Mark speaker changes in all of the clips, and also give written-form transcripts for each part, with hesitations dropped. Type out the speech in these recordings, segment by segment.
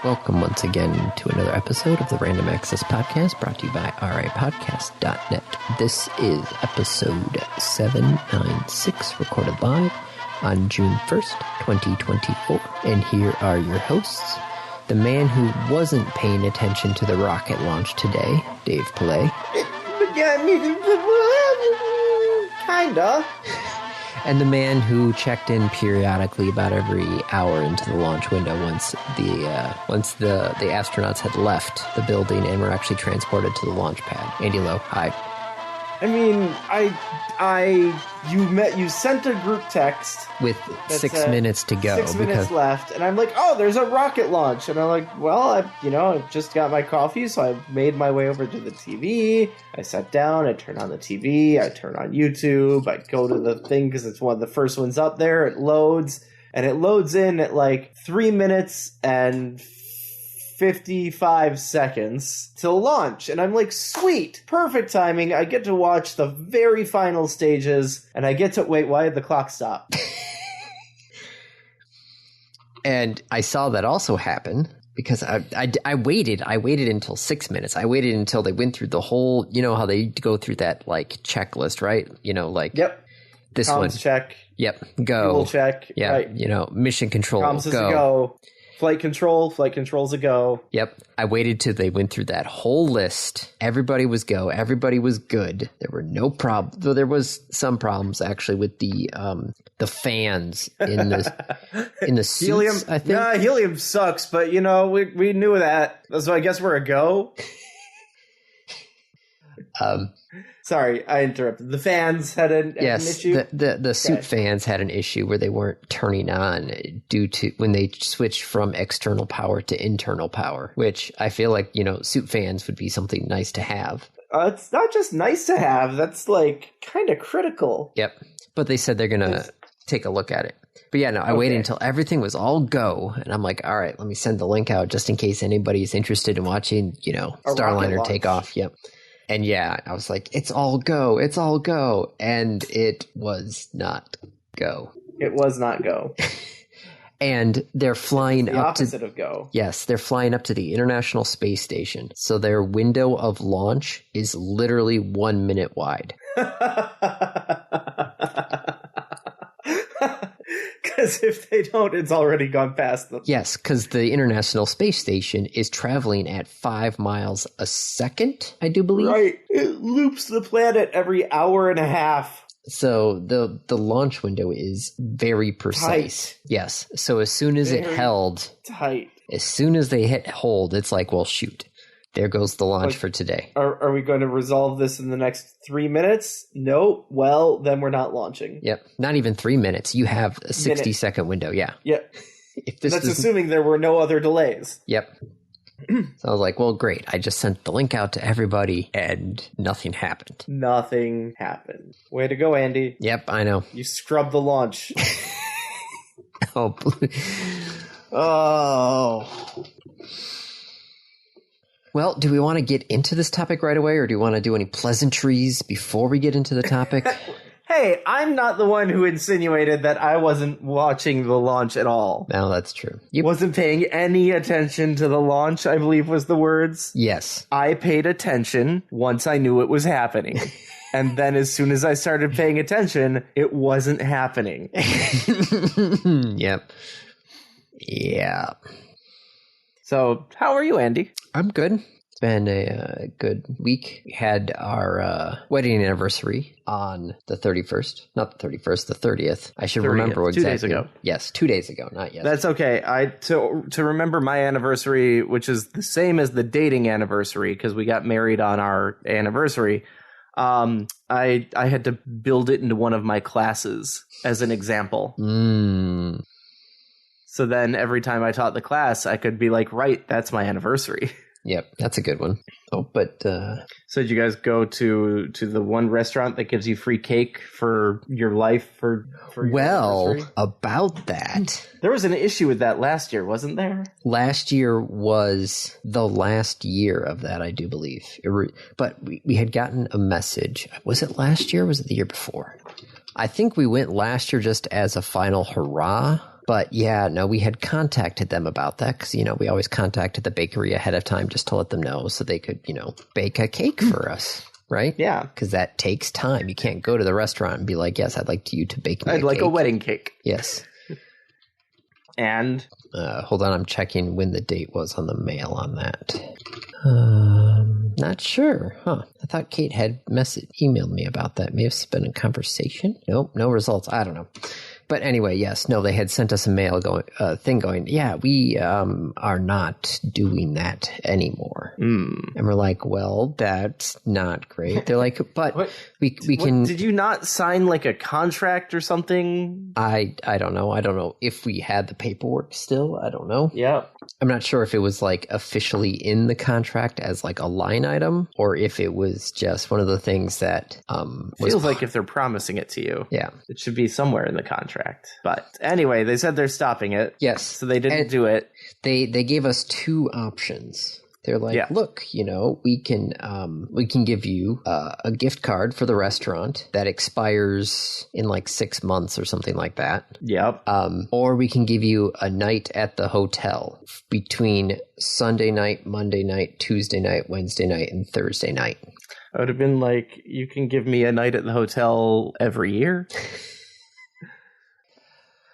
Speaker 1: Welcome once again to another episode of the Random Access Podcast, brought to you by rapodcast.net. This is episode 796, recorded live on June 1st, 2024. And here are your hosts, the man who wasn't paying attention to the rocket launch today, Dave Pillay.
Speaker 2: Kinda.
Speaker 1: And the man who checked in periodically about every hour into the launch window once the astronauts had left the building and were actually transported to the launch pad. Andy Lowe, hi.
Speaker 2: I mean, you sent a group text
Speaker 1: with 6 minutes to go.
Speaker 2: 6 minutes left, and I'm like, oh, there's a rocket launch, and I'm like, well, I just got my coffee, so I made my way over to the TV. I sat down, I turned on the TV, I turn on YouTube, I go to the thing because it's one of the first ones up there. It loads, and it loads in at like 3 minutes and 55 seconds till launch, and I'm like, sweet, perfect timing. I get to watch the very final stages, and I get to wait. Why did the clock stop?
Speaker 1: And I saw that also happen because I waited until 6 minutes. I waited until they went through the whole, you know how they go through that like checklist, right? You know, like
Speaker 2: yep,
Speaker 1: this
Speaker 2: comms
Speaker 1: one
Speaker 2: check,
Speaker 1: yep, go,
Speaker 2: fuel check,
Speaker 1: yeah,
Speaker 2: right.
Speaker 1: You know, mission control,
Speaker 2: comms is a go. Flight control's a go.
Speaker 1: Yep. I waited till they went through that whole list. Everybody was go. Everybody was good. There were no problems. Though there was some problems actually with the fans in the suits,
Speaker 2: helium.
Speaker 1: I think.
Speaker 2: Nah, helium sucks, but you know, we knew that. So I guess we're a go. Sorry, I interrupted. The fans had an issue?
Speaker 1: The suit fans had an issue where they weren't turning on due to when they switched from external power to internal power, which I feel like, you know, suit fans would be something nice to have.
Speaker 2: It's not just nice to have. That's like kind of critical.
Speaker 1: Yep. But they said they're going to take a look at it. But yeah, no, I waited until everything was all go, and I'm like, all right, let me send the link out just in case anybody's interested in watching, you know, Starliner take off. Yep. And yeah, I was like, it's all go. And it was not go.
Speaker 2: It was not go.
Speaker 1: And they're flying
Speaker 2: the opposite of go.
Speaker 1: Yes, they're flying up to the International Space Station. So their window of launch is literally 1 minute wide.
Speaker 2: Because if they don't, it's already gone past them.
Speaker 1: Yes, because the International Space Station is traveling at 5 miles a second, I do believe.
Speaker 2: Right. It loops the planet every hour and a half.
Speaker 1: So the launch window is very precise.
Speaker 2: Tight.
Speaker 1: Yes. So as soon as it held, as soon as they hit hold, it's like, well, shoot. There goes the launch for today.
Speaker 2: Are we going to resolve this in the next 3 minutes? No. Well, then we're not launching.
Speaker 1: Yep. Not even 3 minutes. You have a 60-second window. Yeah.
Speaker 2: Yep. That's assuming there were no other delays.
Speaker 1: Yep. So I was like, well, great. I just sent the link out to everybody and nothing happened.
Speaker 2: Nothing happened. Way to go, Andy.
Speaker 1: Yep, I know.
Speaker 2: You scrubbed the launch.
Speaker 1: Oh. Well, do we want to get into this topic right away, or do you want to do any pleasantries before we get into the topic?
Speaker 2: Hey, I'm not the one who insinuated that I wasn't watching the launch at all.
Speaker 1: No, that's true.
Speaker 2: You wasn't paying any attention to the launch, I believe was the words.
Speaker 1: Yes.
Speaker 2: I paid attention once I knew it was happening. And then as soon as I started paying attention, it wasn't happening.
Speaker 1: Yep. Yeah.
Speaker 2: So, how are you, Andy?
Speaker 1: I'm good. It's been a good week. We had our wedding anniversary on the 31st. Not the 31st, the 30th. I should remember exactly.
Speaker 2: 2 days ago.
Speaker 1: Yes, 2 days ago, not yesterday.
Speaker 2: That's okay. To remember my anniversary, which is the same as the dating anniversary, because we got married on our anniversary, I had to build it into one of my classes as an example. So then every time I taught the class, I could be like, right, that's my anniversary.
Speaker 1: Yep, that's a good one. Oh, but
Speaker 2: so did you guys go to the one restaurant that gives you free cake for your life for your anniversary?
Speaker 1: About that,
Speaker 2: there was an issue with that last year, wasn't there?
Speaker 1: Last year was the last year of that, I do believe. But we had gotten a message. Was it last year or was it the year before? I think we went last year just as a final hurrah. But yeah, no, we had contacted them about that because, we always contacted the bakery ahead of time just to let them know so they could, bake a cake for us. Right?
Speaker 2: Yeah.
Speaker 1: Because that takes time. You can't go to the restaurant and be like, yes, I'd like you to bake me
Speaker 2: I'd like a wedding cake.
Speaker 1: Yes.
Speaker 2: And?
Speaker 1: Hold on, I'm checking when the date was on the mail on that. Not sure, huh? I thought Kate had emailed me about that. May have been a conversation. Nope, no results. I don't know. But anyway, yes, no, they had sent us a mail going, yeah, we are not doing that anymore. And we're like, well, that's not great. They're like, but we can.
Speaker 2: Did you not sign like a contract or something?
Speaker 1: I don't know. I don't know if we had the paperwork still. I don't know.
Speaker 2: Yeah.
Speaker 1: I'm not sure if it was like officially in the contract as like a line item or if it was just one of the things that
Speaker 2: feels like if they're promising it to you.
Speaker 1: Yeah.
Speaker 2: It should be somewhere in the contract. But anyway, they said they're stopping it.
Speaker 1: Yes.
Speaker 2: So they didn't do it.
Speaker 1: They gave us two options. They're like, look, we can give you a gift card for the restaurant that expires in like 6 months or something like that.
Speaker 2: Yep.
Speaker 1: Or we can give you a night at the hotel between Sunday night, Monday night, Tuesday night, Wednesday night, and Thursday night.
Speaker 2: I would have been like, you can give me a night at the hotel every year.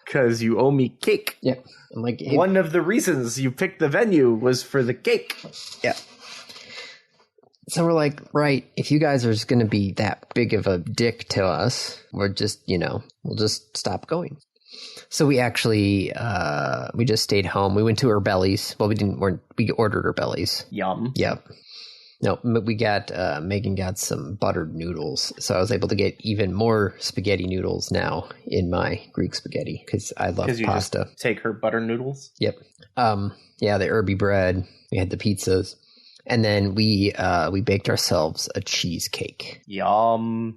Speaker 2: Because you owe me cake.
Speaker 1: Yeah. I'm like, hey,
Speaker 2: one of the reasons you picked the venue was for the cake.
Speaker 1: Yeah. So we're like, right, if you guys are just going to be that big of a dick to us, we're just, we'll just stop going. So we actually, we just stayed home. We went to Urbelli's. Well, we ordered Urbelli's.
Speaker 2: Yum.
Speaker 1: Yep. No, Megan got some buttered noodles, so I was able to get even more spaghetti noodles now in my Greek spaghetti because I love pasta.
Speaker 2: Just take her butter noodles?
Speaker 1: Yep. Yeah, the herby bread. We had the pizzas, and then we baked ourselves a cheesecake.
Speaker 2: Yum.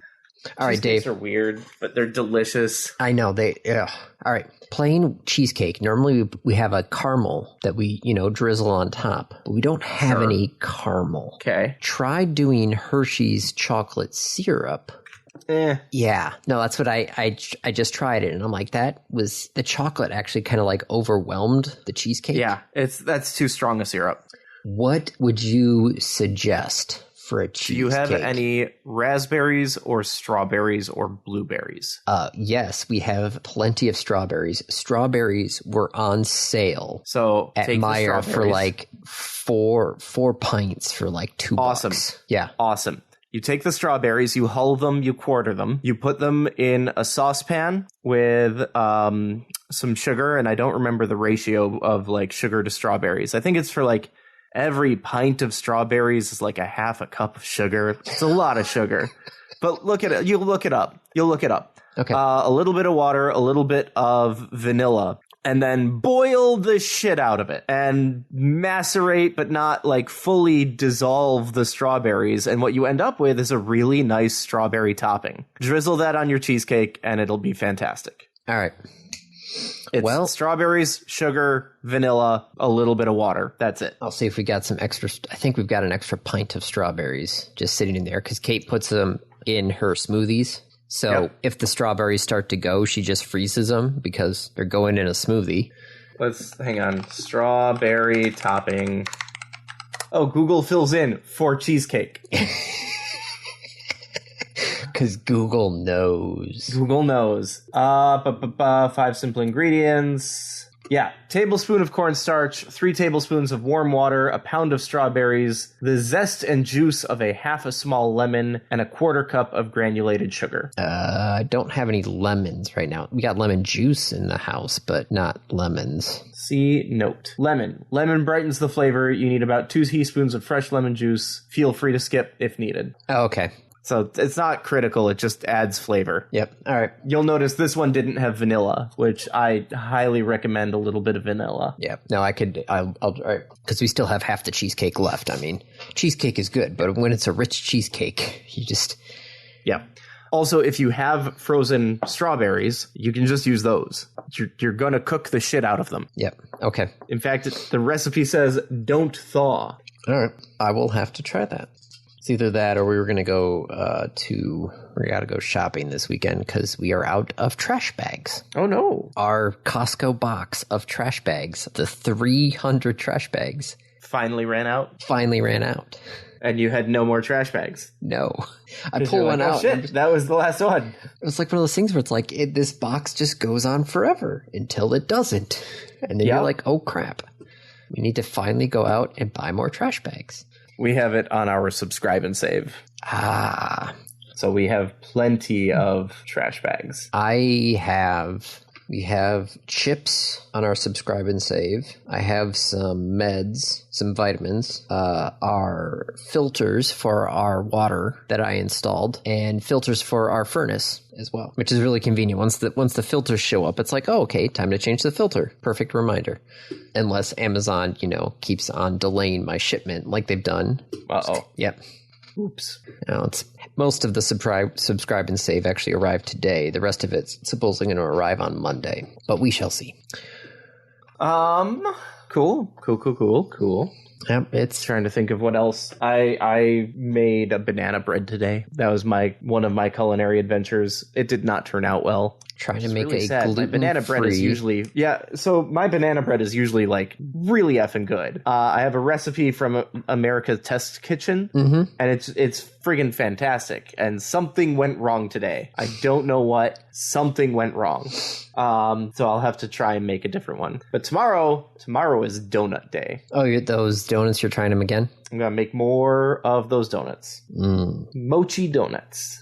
Speaker 1: All right, Dave.
Speaker 2: Cheesecakes are weird, but they're delicious.
Speaker 1: I know all right, plain cheesecake. Normally we have a caramel that we drizzle on top, but we don't have any caramel.
Speaker 2: Okay.
Speaker 1: Try doing Hershey's chocolate syrup. Yeah, no, that's what I just tried it, and I'm like, that was the chocolate actually kind of like overwhelmed the cheesecake.
Speaker 2: Yeah, that's too strong a syrup.
Speaker 1: What would you suggest for a cheesecake?
Speaker 2: Do you have any raspberries or strawberries or blueberries?
Speaker 1: Yes, we have plenty of strawberries. Strawberries were on sale.
Speaker 2: So
Speaker 1: at Meijer for like four pints for like $2.
Speaker 2: Awesome.
Speaker 1: Yeah.
Speaker 2: Awesome. You take the strawberries, you hull them, you quarter them, you put them in a saucepan with some sugar, and I don't remember the ratio of like sugar to strawberries. I think it's for like every pint of strawberries is like a half a cup of sugar. It's a lot of sugar. But look at it. You'll look it up.
Speaker 1: Okay.
Speaker 2: A little bit of water, a little bit of vanilla, and then boil the shit out of it and macerate, but not like fully dissolve the strawberries. And what you end up with is a really nice strawberry topping. Drizzle that on your cheesecake and it'll be fantastic.
Speaker 1: All right.
Speaker 2: It's strawberries, sugar, vanilla, a little bit of water. That's it.
Speaker 1: I'll see if we got some extra. I think we've got an extra pint of strawberries just sitting in there because Kate puts them in her smoothies. So if the strawberries start to go, she just freezes them because they're going in a smoothie.
Speaker 2: Hang on. Strawberry topping. Oh, Google fills in for cheesecake.
Speaker 1: Because Google knows.
Speaker 2: Google knows. 5 simple ingredients. Yeah, tablespoon of cornstarch, 3 tablespoons of warm water, a pound of strawberries, the zest and juice of a half a small lemon, and a 1/4 cup of granulated sugar.
Speaker 1: I don't have any lemons right now. We got lemon juice in the house, but not lemons.
Speaker 2: See note. Lemon. Lemon brightens the flavor. You need about 2 teaspoons of fresh lemon juice. Feel free to skip if needed.
Speaker 1: Oh, okay.
Speaker 2: So it's not critical, it just adds flavor.
Speaker 1: Yep. All right.
Speaker 2: You'll notice this one didn't have vanilla, which I highly recommend a little bit of vanilla.
Speaker 1: Yeah. No, I'll all right. Because we still have half the cheesecake left. I mean, cheesecake is good, but when it's a rich cheesecake, you just...
Speaker 2: Yeah. Also, if you have frozen strawberries, you can just use those. You're going to cook the shit out of them.
Speaker 1: Yep. Okay.
Speaker 2: In fact, the recipe says don't thaw.
Speaker 1: All right. I will have to try that. It's either that or we were going to go we got to go shopping this weekend because we are out of trash bags.
Speaker 2: Oh, no.
Speaker 1: Our Costco box of trash bags, the 300 trash bags.
Speaker 2: Finally ran out?
Speaker 1: And
Speaker 2: you had no more trash bags?
Speaker 1: No. I pull one out.
Speaker 2: Oh, shit, that was the last one.
Speaker 1: It's like one of those things where it's like, this box just goes on forever until it doesn't. And then you're like, oh, crap. We need to finally go out and buy more trash bags.
Speaker 2: We have it on our subscribe and save.
Speaker 1: Ah.
Speaker 2: So we have plenty of trash bags.
Speaker 1: We have chips on our subscribe and save. I have some meds, some vitamins, our filters for our water that I installed, and filters for our furnace as well, which is really convenient. Once the filters show up, it's like, oh, okay, time to change the filter. Perfect reminder. Unless Amazon, keeps on delaying my shipment like they've done.
Speaker 2: Uh-oh.
Speaker 1: Yep.
Speaker 2: Oops.
Speaker 1: It's most of the subscribe and save actually arrived today. The rest of it's supposedly going to arrive on Monday, but we shall see.
Speaker 2: Cool.
Speaker 1: Yep, it's
Speaker 2: trying to think of what else. I made a banana bread today. That was one of my culinary adventures. It did not turn out well.
Speaker 1: Trying to make
Speaker 2: really
Speaker 1: a
Speaker 2: sad. My banana bread is usually so my banana bread is usually like really effing good. I have a recipe from America's Test Kitchen, and it's friggin' fantastic. And something went wrong today. I don't know what. Something went wrong. So I'll have to try and make a different one. But tomorrow is donut day.
Speaker 1: Oh, those donuts, you're trying them again?
Speaker 2: I'm gonna make more of those donuts. Mochi donuts.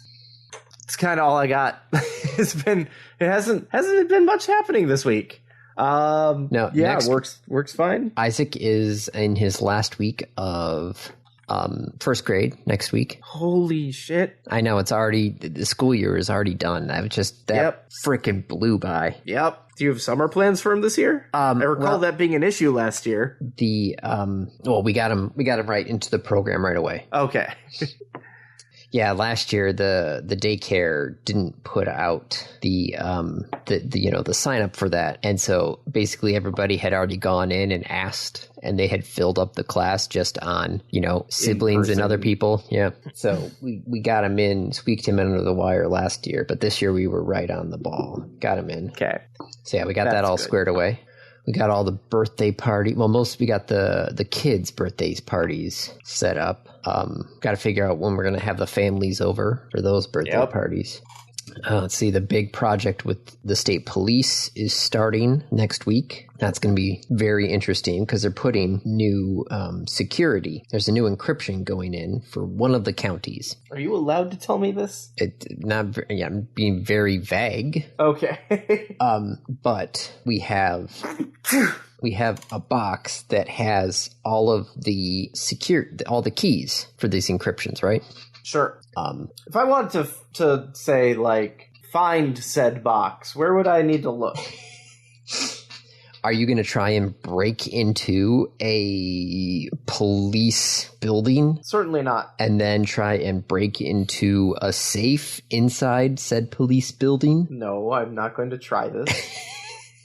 Speaker 2: It's kind of all I got. It hasn't been much happening this week.
Speaker 1: No,
Speaker 2: yeah, works fine.
Speaker 1: Isaac is in his last week of first grade next week.
Speaker 2: Holy shit.
Speaker 1: I know, the school year is already done. Freaking blew by.
Speaker 2: Yep. Do you have summer plans for him this year? I recall that being an issue last year.
Speaker 1: We got him right into the program right away.
Speaker 2: Okay.
Speaker 1: Yeah, last year the daycare didn't put out the sign up for that, and so basically everybody had already gone in and asked, and they had filled up the class just on siblings and other people. Yeah, so we got him in, squeaked him under the wire last year, but this year we were right on the ball, got him in.
Speaker 2: Okay,
Speaker 1: so yeah, we got that all good. Squared away. We got all the birthday party. Well, we got the kids' birthdays parties set up. Got to figure out when we're going to have the families over for those birthday parties. Let's see. The big project with the state police is starting next week. That's going to be very interesting because they're putting new security. There's a new encryption going in for one of the counties.
Speaker 2: Are you allowed to tell me this?
Speaker 1: I'm being very vague.
Speaker 2: Okay.
Speaker 1: But we have a box that has all of the all the keys for these encryptions, right?
Speaker 2: Sure. If I wanted to say, like, find said box, where would I need to look?
Speaker 1: Are you going to try and break into a police building?
Speaker 2: Certainly not.
Speaker 1: And then try and break into a safe inside said police building?
Speaker 2: No, I'm not going to try this.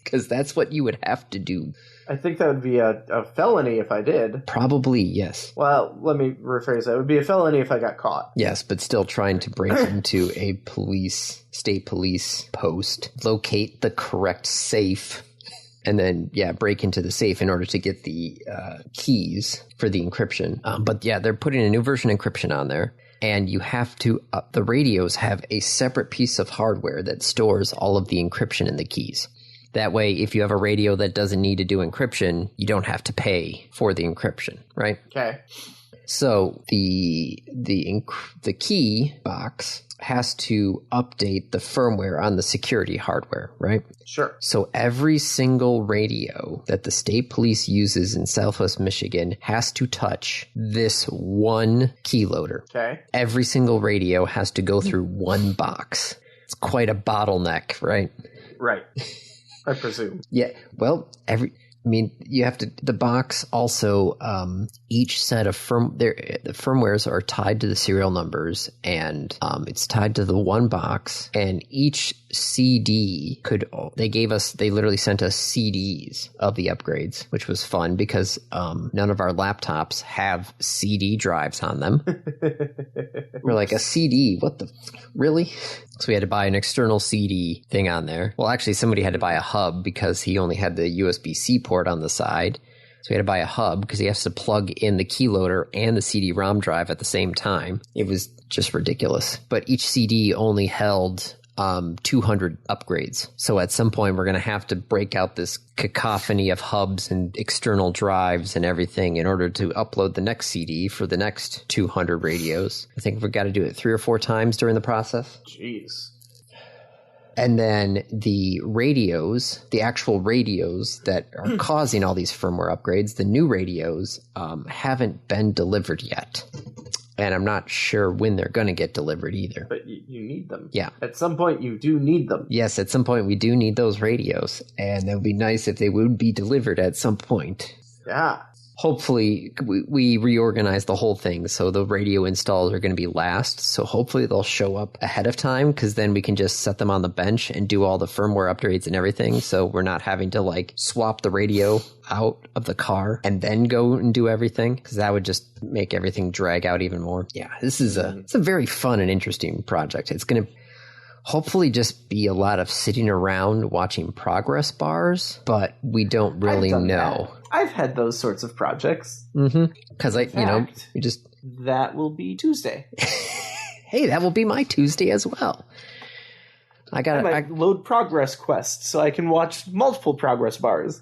Speaker 1: Because that's what you would have to do.
Speaker 2: I think that would be a felony if I did.
Speaker 1: Probably, yes.
Speaker 2: Well, let me rephrase that. It would be a felony if I got caught.
Speaker 1: Yes, but still trying to break into a state police post, locate the correct safe, and then, break into the safe in order to get the keys for the encryption. But they're putting a new version of encryption on there. And you have to, the radios have a separate piece of hardware that stores all of the encryption in the keys. That way, if you have a radio that doesn't need to do encryption, you don't have to pay for the encryption, right?
Speaker 2: Okay.
Speaker 1: So the key box has to update the firmware on the security hardware, right?
Speaker 2: Sure.
Speaker 1: So every single radio that the state police uses in Southwest Michigan has to touch this one keyloader.
Speaker 2: Okay.
Speaker 1: Every single radio has to go through one box. It's quite a bottleneck, right?
Speaker 2: Right. I presume.
Speaker 1: Yeah. Well, I mean, you have to. The box also, each set of the firmwares are tied to the serial numbers, and it's tied to the one box. And each CD they literally sent us CDs of the upgrades, which was fun because none of our laptops have CD drives on them. We're like, a CD? What the? Really? So we had to buy an external CD thing on there. Well, actually, somebody had to buy a hub because he only had the USB-C port on the side. So we had to buy a hub because he has to plug in the keyloader and the CD-ROM drive at the same time. It was just ridiculous. But each CD only held 200 upgrades. So at some point, we're going to have to break out this cacophony of hubs and external drives and everything in order to upload the next CD for the next 200 radios. I think we've got to do it 3 or 4 times during the process.
Speaker 2: Jeez.
Speaker 1: And then the radios, the actual radios that are causing all these firmware upgrades, the new radios haven't been delivered yet. And I'm not sure when they're going to get delivered either.
Speaker 2: But you need them.
Speaker 1: Yeah.
Speaker 2: At some point, you do need them.
Speaker 1: Yes, at some point we do need those radios. And it would be nice if they would be delivered at some point.
Speaker 2: Yeah.
Speaker 1: Hopefully, we reorganize the whole thing, so the radio installs are going to be last. So hopefully they'll show up ahead of time, because then we can just set them on the bench and do all the firmware upgrades and everything. So we're not having to swap the radio out of the car and then go and do everything, because that would just make everything drag out even more. Yeah, it's a very fun and interesting project. It's going to hopefully just be a lot of sitting around watching progress bars, but we don't really know.
Speaker 2: I've had those sorts of projects.
Speaker 1: Mm-hmm. Because we just...
Speaker 2: That will be Tuesday.
Speaker 1: Hey, that will be my Tuesday as well. I might
Speaker 2: load progress quests so I can watch multiple progress bars.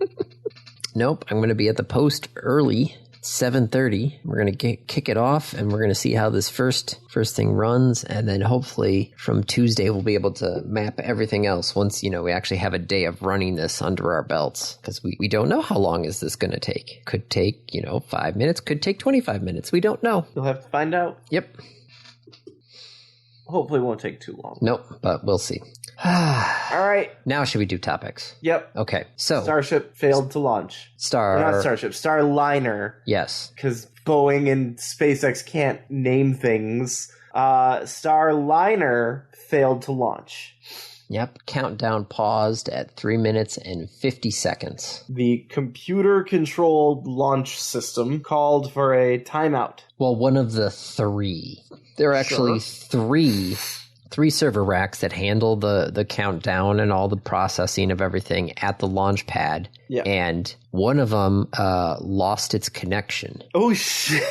Speaker 1: Nope, I'm going to be at the post early, 7:30. We're going to kick it off, and we're going to see how this first thing runs, and then hopefully from Tuesday we'll be able to map everything else once, we actually have a day of running this under our belts, because we don't know how long is this going to take. Could take, 5 minutes, could take 25 minutes. We don't know.
Speaker 2: You'll have to find out.
Speaker 1: Yep.
Speaker 2: Hopefully it won't take too long.
Speaker 1: Nope, but we'll see.
Speaker 2: All right.
Speaker 1: Now should we do topics?
Speaker 2: Yep.
Speaker 1: Okay, so...
Speaker 2: Starship failed to launch. Not Starship, Starliner.
Speaker 1: Yes.
Speaker 2: Because Boeing and SpaceX can't name things. Starliner failed to launch.
Speaker 1: Yep, countdown paused at 3 minutes and 50 seconds.
Speaker 2: The computer-controlled launch system called for a timeout.
Speaker 1: Well, one of the 3. There are actually three server racks that handle the countdown and all the processing of everything at the launch pad.
Speaker 2: Yeah.
Speaker 1: And one of them lost its connection.
Speaker 2: Oh, shit.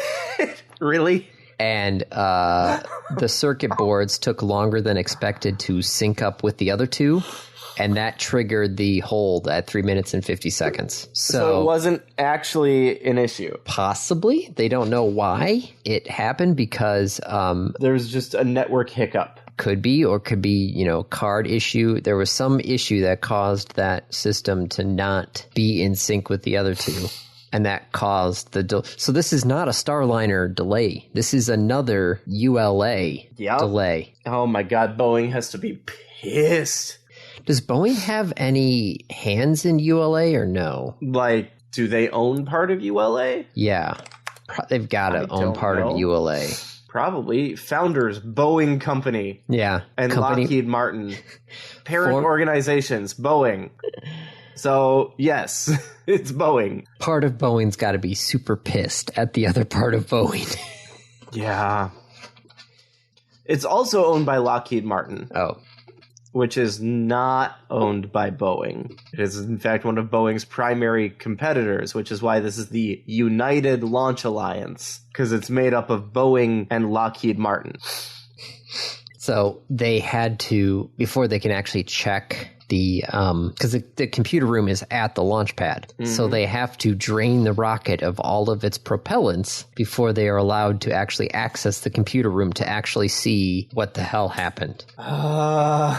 Speaker 2: Really?
Speaker 1: And the circuit boards took longer than expected to sync up with the other 2. And that triggered the hold at 3 minutes and 50 seconds.
Speaker 2: So it wasn't actually an issue?
Speaker 1: Possibly. They don't know why it happened, because...
Speaker 2: there was just a network hiccup.
Speaker 1: Could be, or could be, card issue. There was some issue that caused that system to not be in sync with the other 2. And that caused the so this is not a Starliner delay. This is another ULA delay.
Speaker 2: Oh my God, Boeing has to be pissed.
Speaker 1: Does Boeing have any hands in ULA or no?
Speaker 2: Do they own part of ULA?
Speaker 1: Yeah. They've got to own part of ULA.
Speaker 2: Probably. Founders, Boeing Company.
Speaker 1: Yeah.
Speaker 2: And Lockheed Martin. Parent organizations, Boeing. So, yes, it's Boeing.
Speaker 1: Part of Boeing's got to be super pissed at the other part of Boeing.
Speaker 2: Yeah. It's also owned by Lockheed Martin.
Speaker 1: Oh.
Speaker 2: Which is not owned by Boeing. It is, in fact, one of Boeing's primary competitors, which is why this is the United Launch Alliance, because it's made up of Boeing and Lockheed Martin.
Speaker 1: So they had to, before they can actually check because the computer room is at the launch pad. Mm-hmm. So they have to drain the rocket of all of its propellants before they are allowed to actually access the computer room to actually see what the hell happened.
Speaker 2: How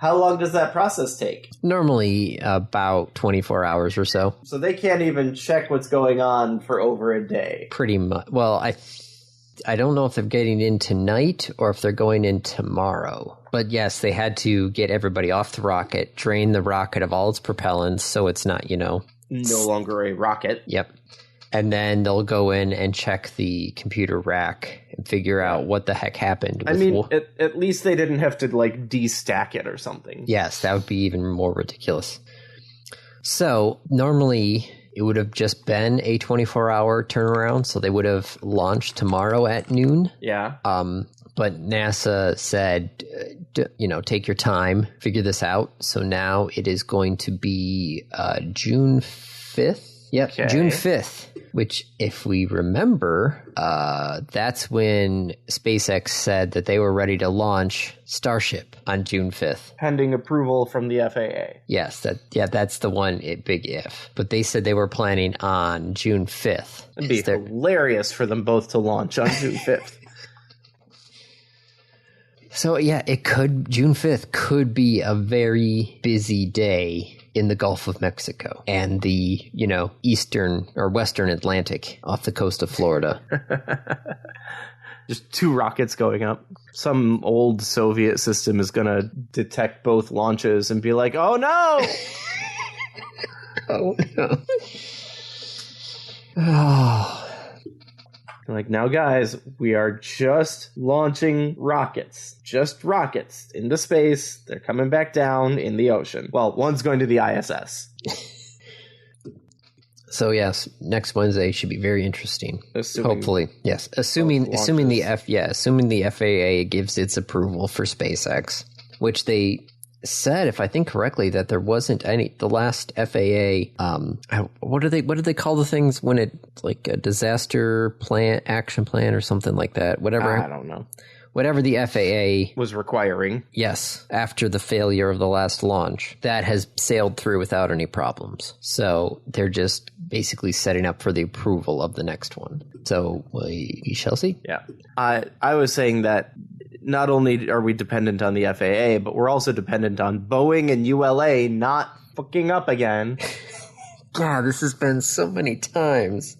Speaker 2: long does that process take?
Speaker 1: Normally about 24 hours or so.
Speaker 2: So they can't even check what's going on for over a day.
Speaker 1: Pretty much. Well, I don't know if they're getting in tonight or if they're going in tomorrow. But yes, they had to get everybody off the rocket, drain the rocket of all its propellants so it's not,
Speaker 2: no longer a rocket.
Speaker 1: Yep. And then they'll go in and check the computer rack and figure out what the heck happened.
Speaker 2: I mean, at least they didn't have to, like, destack it or something.
Speaker 1: Yes, that would be even more ridiculous. So, normally, it would have just been a 24-hour turnaround, so they would have launched tomorrow at noon.
Speaker 2: Yeah.
Speaker 1: But NASA said, take your time, figure this out. So now it is going to be June 5th. Yep, okay. June 5th, which, if we remember, that's when SpaceX said that they were ready to launch Starship on June 5th.
Speaker 2: Pending approval from the FAA.
Speaker 1: Yes, that's the one big if. But they said they were planning on June 5th.
Speaker 2: It'd be hilarious for them both to launch on June 5th.
Speaker 1: So, yeah, June 5th could be a very busy day in the Gulf of Mexico and the, eastern or western Atlantic off the coast of Florida.
Speaker 2: Just 2 rockets going up. Some old Soviet system is going to detect both launches and be like, oh no!
Speaker 1: Oh no. Oh.
Speaker 2: Like, now, guys, we are just launching rockets. Just rockets into space. They're coming back down in the ocean. Well, one's going to the ISS.
Speaker 1: So, yes, next Wednesday should be very interesting. Hopefully, yes. Assuming the FAA gives its approval for SpaceX, which they said, if I think correctly, that there wasn't any. The last FAA, what do they call the things when it's like a disaster action plan or something like that? Whatever.
Speaker 2: I don't know.
Speaker 1: Whatever the FAA
Speaker 2: was requiring.
Speaker 1: Yes, after the failure of the last launch, that has sailed through without any problems. So they're just basically setting up for the approval of the next one. So we shall see.
Speaker 2: Yeah, I was saying that. Not only are we dependent on the FAA, but we're also dependent on Boeing and ULA not fucking up again.
Speaker 1: God, this has been so many times.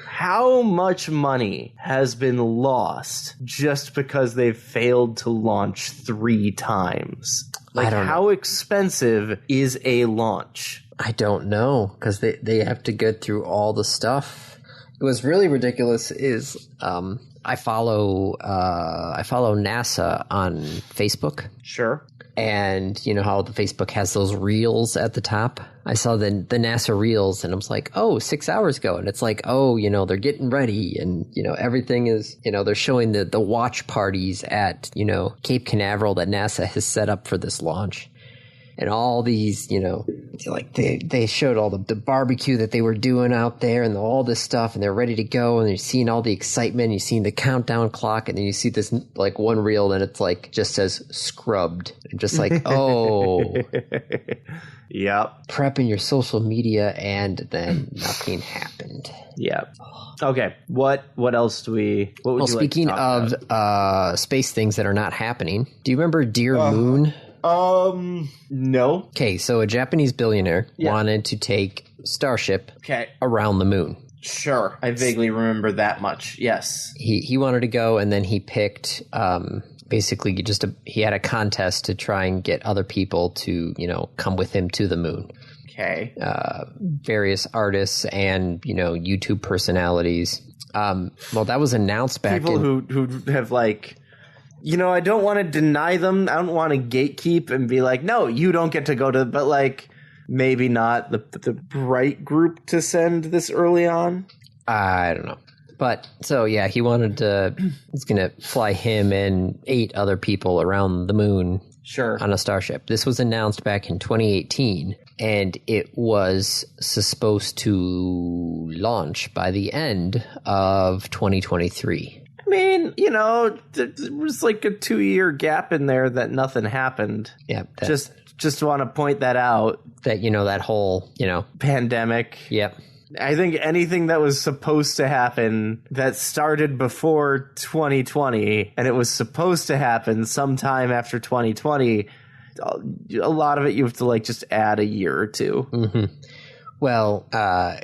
Speaker 2: How much money has been lost just because they've failed to launch 3 times? Like, how expensive is a launch?
Speaker 1: I don't know, because they have to go through all the stuff. What's really ridiculous is I follow NASA on Facebook.
Speaker 2: Sure.
Speaker 1: And you know how the Facebook has those reels at the top? I saw the NASA reels and I was like, 6 hours ago. And it's like, they're getting ready and, everything is, they're showing the watch parties at, Cape Canaveral that NASA has set up for this launch. And all these, like they showed all the barbecue that they were doing out there and all this stuff, and they're ready to go, and you're seeing all the excitement, you're seeing the countdown clock, and then you see this like one reel, and it's like just says scrubbed. And just like,
Speaker 2: Yep.
Speaker 1: Prepping your social media, and then nothing happened.
Speaker 2: Yep. Okay. What else do we? What would you
Speaker 1: speaking
Speaker 2: like to talk
Speaker 1: of
Speaker 2: about?
Speaker 1: Space things that are not happening, do you remember Dear Moon?
Speaker 2: No.
Speaker 1: Okay, so a Japanese billionaire wanted to take Starship around the moon.
Speaker 2: Sure, I vaguely remember that much. Yes.
Speaker 1: He wanted to go, and then he picked basically he had a contest to try and get other people to, come with him to the moon.
Speaker 2: Okay.
Speaker 1: Various artists and, YouTube personalities. Well, that was announced back
Speaker 2: people who have like, I don't want to deny them. I don't want to gatekeep and be like, no, you don't get to go to, but like maybe not the right group to send this early on.
Speaker 1: I don't know. But so, yeah, he's going to fly him and 8 other people around the moon.
Speaker 2: Sure.
Speaker 1: On a Starship. This was announced back in 2018, and it was supposed to launch by the end of 2023.
Speaker 2: I mean, there was like a 2-year gap in there that nothing happened.
Speaker 1: Yeah.
Speaker 2: Just want to point that out.
Speaker 1: That, that whole,
Speaker 2: pandemic.
Speaker 1: Yep.
Speaker 2: I think anything that was supposed to happen that started before 2020 and it was supposed to happen sometime after 2020, a lot of it you have to like just add a year or 2.
Speaker 1: Mm-hmm. Well, the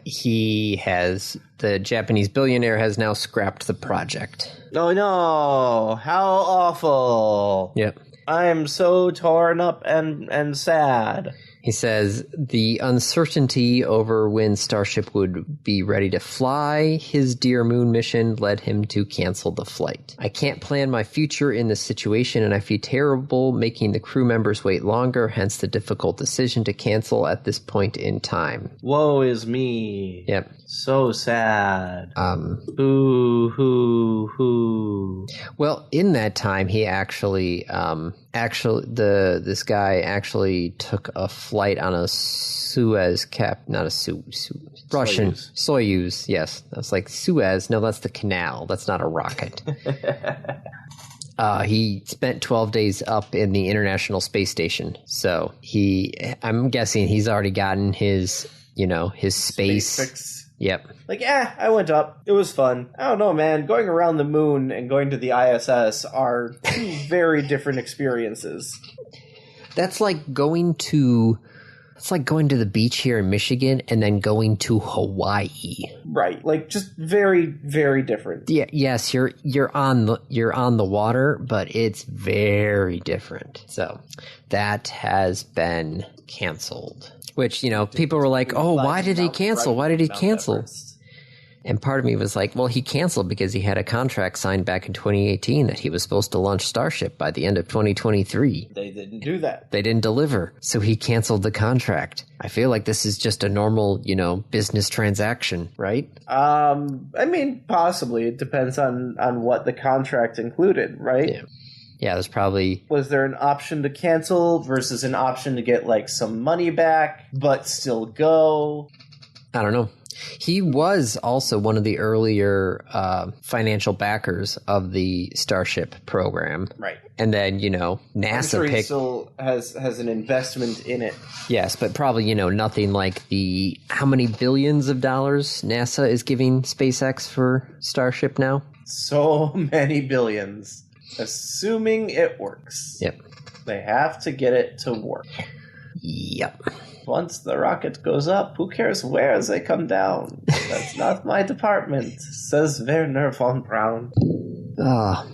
Speaker 1: Japanese billionaire has now scrapped the project.
Speaker 2: Oh no, how awful.
Speaker 1: Yep.
Speaker 2: I'm so torn up and sad.
Speaker 1: He says the uncertainty over when Starship would be ready to fly his Dear Moon mission led him to cancel the flight. I can't plan my future in this situation, and I feel terrible making the crew members wait longer, hence the difficult decision to cancel at this point in time.
Speaker 2: Woe is me.
Speaker 1: Yep.
Speaker 2: So sad. Boo hoo hoo.
Speaker 1: Well, in that time, he this guy actually took a flight on a Russian Soyuz. Yes, I was like Suez. No, that's the canal. That's not a rocket. He spent 12 days up in the International Space Station. So I'm guessing he's already gotten his space
Speaker 2: fix.
Speaker 1: Yep.
Speaker 2: Like, I went up. It was fun. I don't know, man. Going around the moon and going to the ISS are two very different experiences.
Speaker 1: That's like going to the beach here in Michigan and then going to Hawaii.
Speaker 2: Right. Like, just very, very different.
Speaker 1: Yeah. Yes, you're on the water, but it's very different. So that has been canceled. Which, people were like, oh, why did he cancel? Why did he cancel? And part of me was like, well, he canceled because he had a contract signed back in 2018 that he was supposed to launch Starship by the end of 2023.
Speaker 2: They didn't do that.
Speaker 1: They didn't deliver. So he canceled the contract. I feel like this is just a normal, business transaction, right?
Speaker 2: I mean, possibly. It depends on what the contract included, right?
Speaker 1: Yeah. Yeah, there's probably...
Speaker 2: Was there an option to cancel versus an option to get, some money back, but still go?
Speaker 1: I don't know. He was also one of the earlier financial backers of the Starship program.
Speaker 2: Right.
Speaker 1: And then, NASA
Speaker 2: I'm sure
Speaker 1: picked...
Speaker 2: he still has an investment in it.
Speaker 1: Yes, but probably, nothing like the... How many billions of dollars NASA is giving SpaceX for Starship now?
Speaker 2: So many billions. Assuming it works.
Speaker 1: Yep.
Speaker 2: They have to get it to work.
Speaker 1: Yep.
Speaker 2: Once the rocket goes up, who cares where they come down? That's not my department, says Werner von Braun.
Speaker 1: All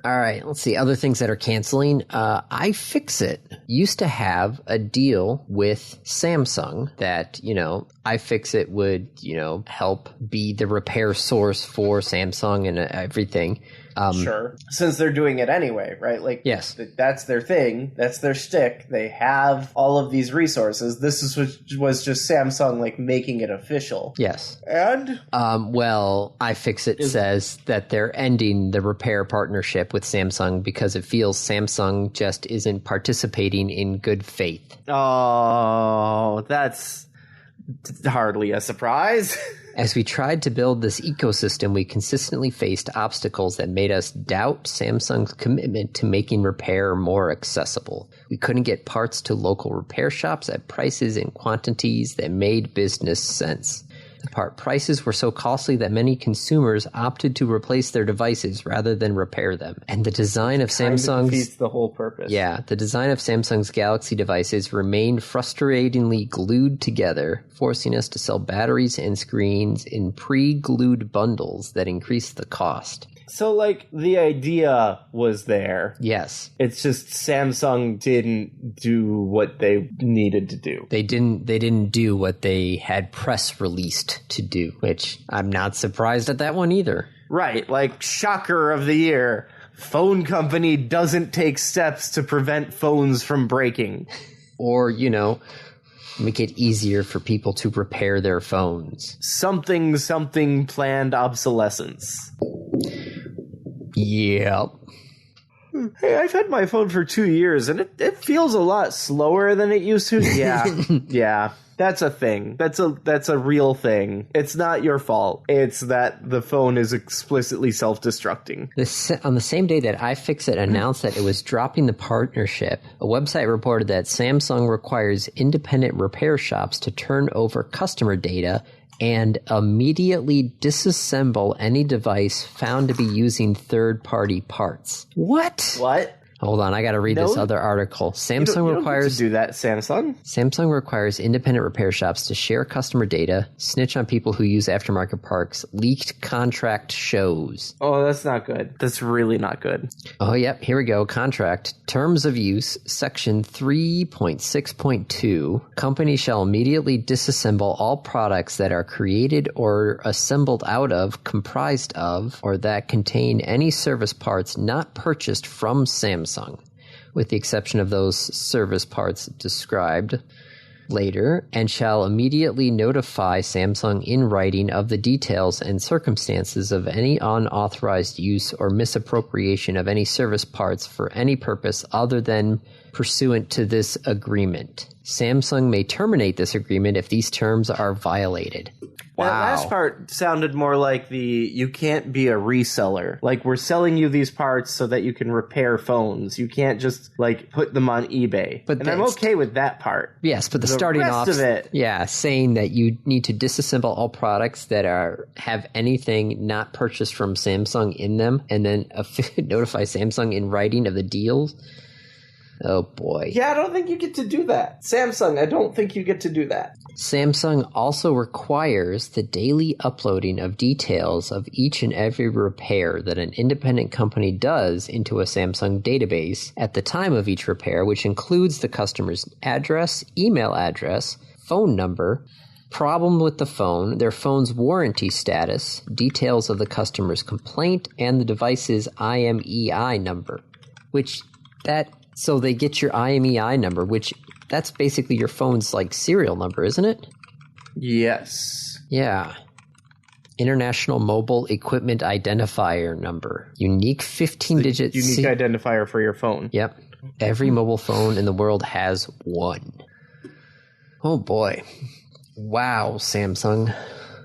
Speaker 1: right, let's see. Other things that are canceling. iFixit used to have a deal with Samsung that, iFixit would, help be the repair source for Samsung and everything.
Speaker 2: Sure. Since they're doing it anyway, right? Like,
Speaker 1: yes.
Speaker 2: That's their thing. That's their shtick. They have all of these resources. This was just Samsung, making it official.
Speaker 1: Yes.
Speaker 2: And?
Speaker 1: Well, iFixit says that they're ending the repair partnership with Samsung because it feels Samsung just isn't participating in good faith.
Speaker 2: Oh, that's hardly a surprise.
Speaker 1: As we tried to build this ecosystem, we consistently faced obstacles that made us doubt Samsung's commitment to making repair more accessible. We couldn't get parts to local repair shops at prices and quantities that made business sense. The part prices were so costly that many consumers opted to replace their devices rather than repair them. And the design of Samsung's
Speaker 2: defeats the whole purpose.
Speaker 1: Yeah, the design of Samsung's Galaxy devices remained frustratingly glued together, forcing us to sell batteries and screens in pre-glued bundles that increased the cost.
Speaker 2: So, the idea was there.
Speaker 1: Yes.
Speaker 2: It's just Samsung didn't do what they needed to do.
Speaker 1: They didn't do what they had press released to do, which I'm not surprised at that one either.
Speaker 2: Right, shocker of the year. Phone company doesn't take steps to prevent phones from breaking.
Speaker 1: Or, make it easier for people to repair their phones.
Speaker 2: Something planned obsolescence.
Speaker 1: Yep.
Speaker 2: Hey, I've had my phone for 2 years, and it feels a lot slower than it used to. Yeah, yeah. That's a thing. That's a real thing. It's not your fault. It's that the phone is explicitly self-destructing.
Speaker 1: On the same day that iFixit announced that it was dropping the partnership, a website reported that Samsung requires independent repair shops to turn over customer data and immediately disassemble any device found to be using third-party parts. What?
Speaker 2: What?
Speaker 1: Hold on, I got to read this other article. Samsung requires
Speaker 2: to do that.
Speaker 1: Samsung requires independent repair shops to share customer data, snitch on people who use aftermarket parts, leaked contract shows.
Speaker 2: Oh, that's not good. That's really not good.
Speaker 1: Oh, yep. Here we go. Contract terms of use, section 3.6.2. Companies shall immediately disassemble all products that are created or assembled out of, comprised of, or that contain any service parts not purchased from Samsung, with the exception of those service parts described later, and shall immediately notify Samsung in writing of the details and circumstances of any unauthorized use or misappropriation of any service parts for any purpose other than pursuant to this agreement. Samsung may terminate this agreement if these terms are violated.
Speaker 2: Wow. That last part sounded more like you can't be a reseller. Like, we're selling you these parts so that you can repair phones. You can't just, like, put them on eBay. And I'm okay with that part.
Speaker 1: Yes, but the starting
Speaker 2: rest
Speaker 1: off
Speaker 2: of it.
Speaker 1: Yeah, saying that you need to disassemble all products that have anything not purchased from Samsung in them, and then notify Samsung in writing of the deals. Oh, boy.
Speaker 2: Yeah, I don't think you get to do that. Samsung, I don't think you get to do that.
Speaker 1: Samsung also requires the daily uploading of details of each and every repair that an independent company does into a Samsung database at the time of each repair, which includes the customer's address, email address, phone number, problem with the phone, their phone's warranty status, details of the customer's complaint, and the device's IMEI number, so they get your IMEI number, which that's basically your phone's like serial number, isn't it?
Speaker 2: Yes.
Speaker 1: Yeah. International Mobile Equipment Identifier number. Unique 15-digit...
Speaker 2: Unique identifier for your phone.
Speaker 1: Yep. Every mobile phone in the world has one. Oh, boy. Wow, Samsung.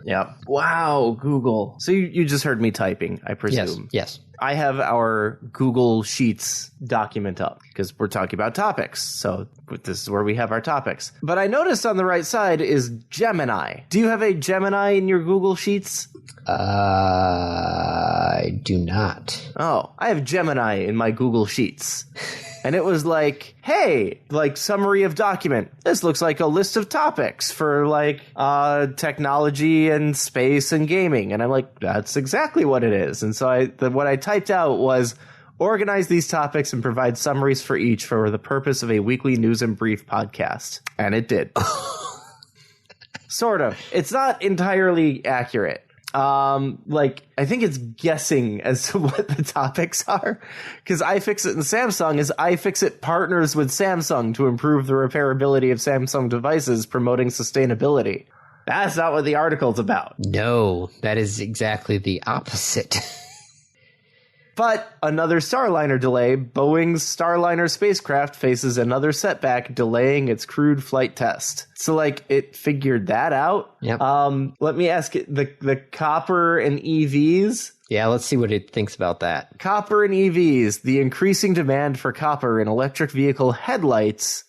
Speaker 2: Yep. Wow, Google. So you just heard me typing, I presume.
Speaker 1: Yes.
Speaker 2: I have our Google Sheets document up because we're talking about topics. So this is where we have our topics. But I noticed on the right side is Gemini. Do you have a Gemini in your Google Sheets?
Speaker 1: I do not.
Speaker 2: Oh, I have Gemini in my Google Sheets. And it was like, hey, like summary of document. This looks like a list of topics for like technology and space and gaming. And I'm like, that's exactly what it is. And so what I typed out was organize these topics and provide summaries for each for the purpose of a weekly news and brief podcast. And it did. Sort of. It's not entirely accurate. I think it's guessing as to what the topics are, because iFixit and Samsung is iFixit partners with Samsung to improve the repairability of Samsung devices, promoting sustainability. That's not what the article's about.
Speaker 1: No, that is exactly the opposite.
Speaker 2: But another Starliner delay. Boeing's Starliner spacecraft faces another setback, delaying its crewed flight test. So, like, it figured that out.
Speaker 1: Yep.
Speaker 2: Let me ask it, the copper and EVs.
Speaker 1: Yeah, let's see what it thinks about that.
Speaker 2: Copper and EVs. The increasing demand for copper in electric vehicle headlights.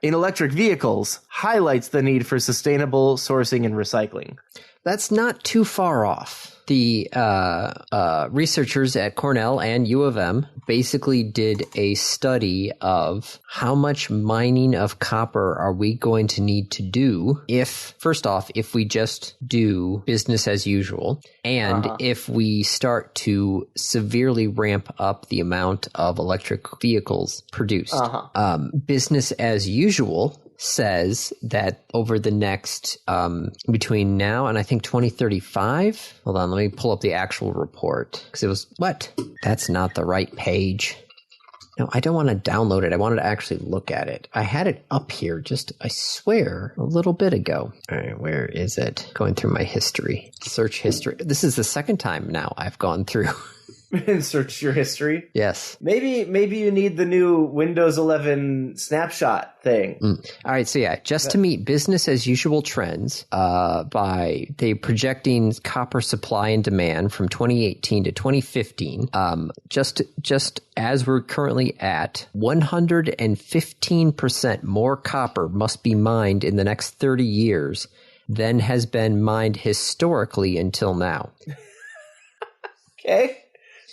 Speaker 2: In electric vehicles highlights the need for sustainable sourcing and recycling.
Speaker 1: That's not too far off. The researchers at Cornell and U of M basically did a study of how much mining of copper are we going to need to do if we just do business as usual, and if we start to severely ramp up the amount of electric vehicles produced. Business as usual says that over the next between now and I think 2035. Hold on, let me pull up the actual report because it was that's not the right page. No, I don't want to download it. I wanted to actually look at it. I had it up here I swear, a little bit ago. All right, where is it? Going through my history. Search history. This is the second time now I've gone through.
Speaker 2: And search your history?
Speaker 1: Yes.
Speaker 2: Maybe you need the new Windows 11 snapshot thing.
Speaker 1: All right, so yeah, just to meet business as usual trends, they projecting copper supply and demand from 2018 to 2015, just as we're currently at, 115% more copper must be mined in the next 30 years than has been mined historically until now.
Speaker 2: Okay.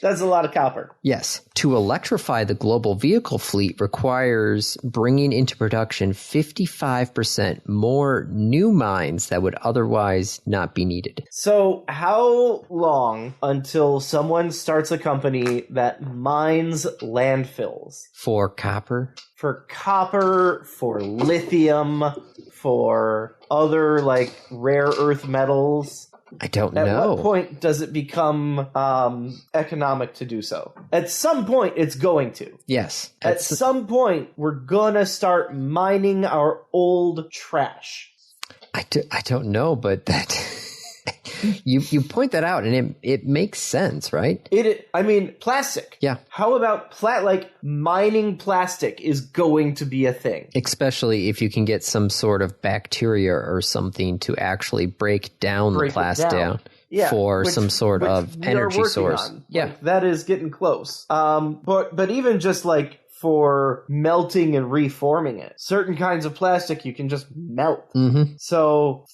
Speaker 2: That's a lot of copper.
Speaker 1: Yes. To electrify the global vehicle fleet requires bringing into production 55% more new mines that would otherwise not be needed.
Speaker 2: So how long until someone starts a company that mines landfills?
Speaker 1: For copper?
Speaker 2: For copper, for lithium, for other, like, rare earth metals.
Speaker 1: I don't
Speaker 2: At
Speaker 1: know.
Speaker 2: what point does it become economic to do so? At some point, it's going to.
Speaker 1: Yes.
Speaker 2: At some point, we're gonna start mining our old trash.
Speaker 1: I don't know, but that you point that out, and it makes sense, right?
Speaker 2: Plastic.
Speaker 1: Yeah.
Speaker 2: How about mining plastic is going to be a thing.
Speaker 1: Especially if you can get some sort of bacteria or something to actually break down the plastic down.
Speaker 2: Yeah,
Speaker 1: for some sort of energy source.
Speaker 2: Yeah. Like, that is getting close. But even just for melting and reforming it, certain kinds of plastic you can just melt.
Speaker 1: Mm-hmm.
Speaker 2: So,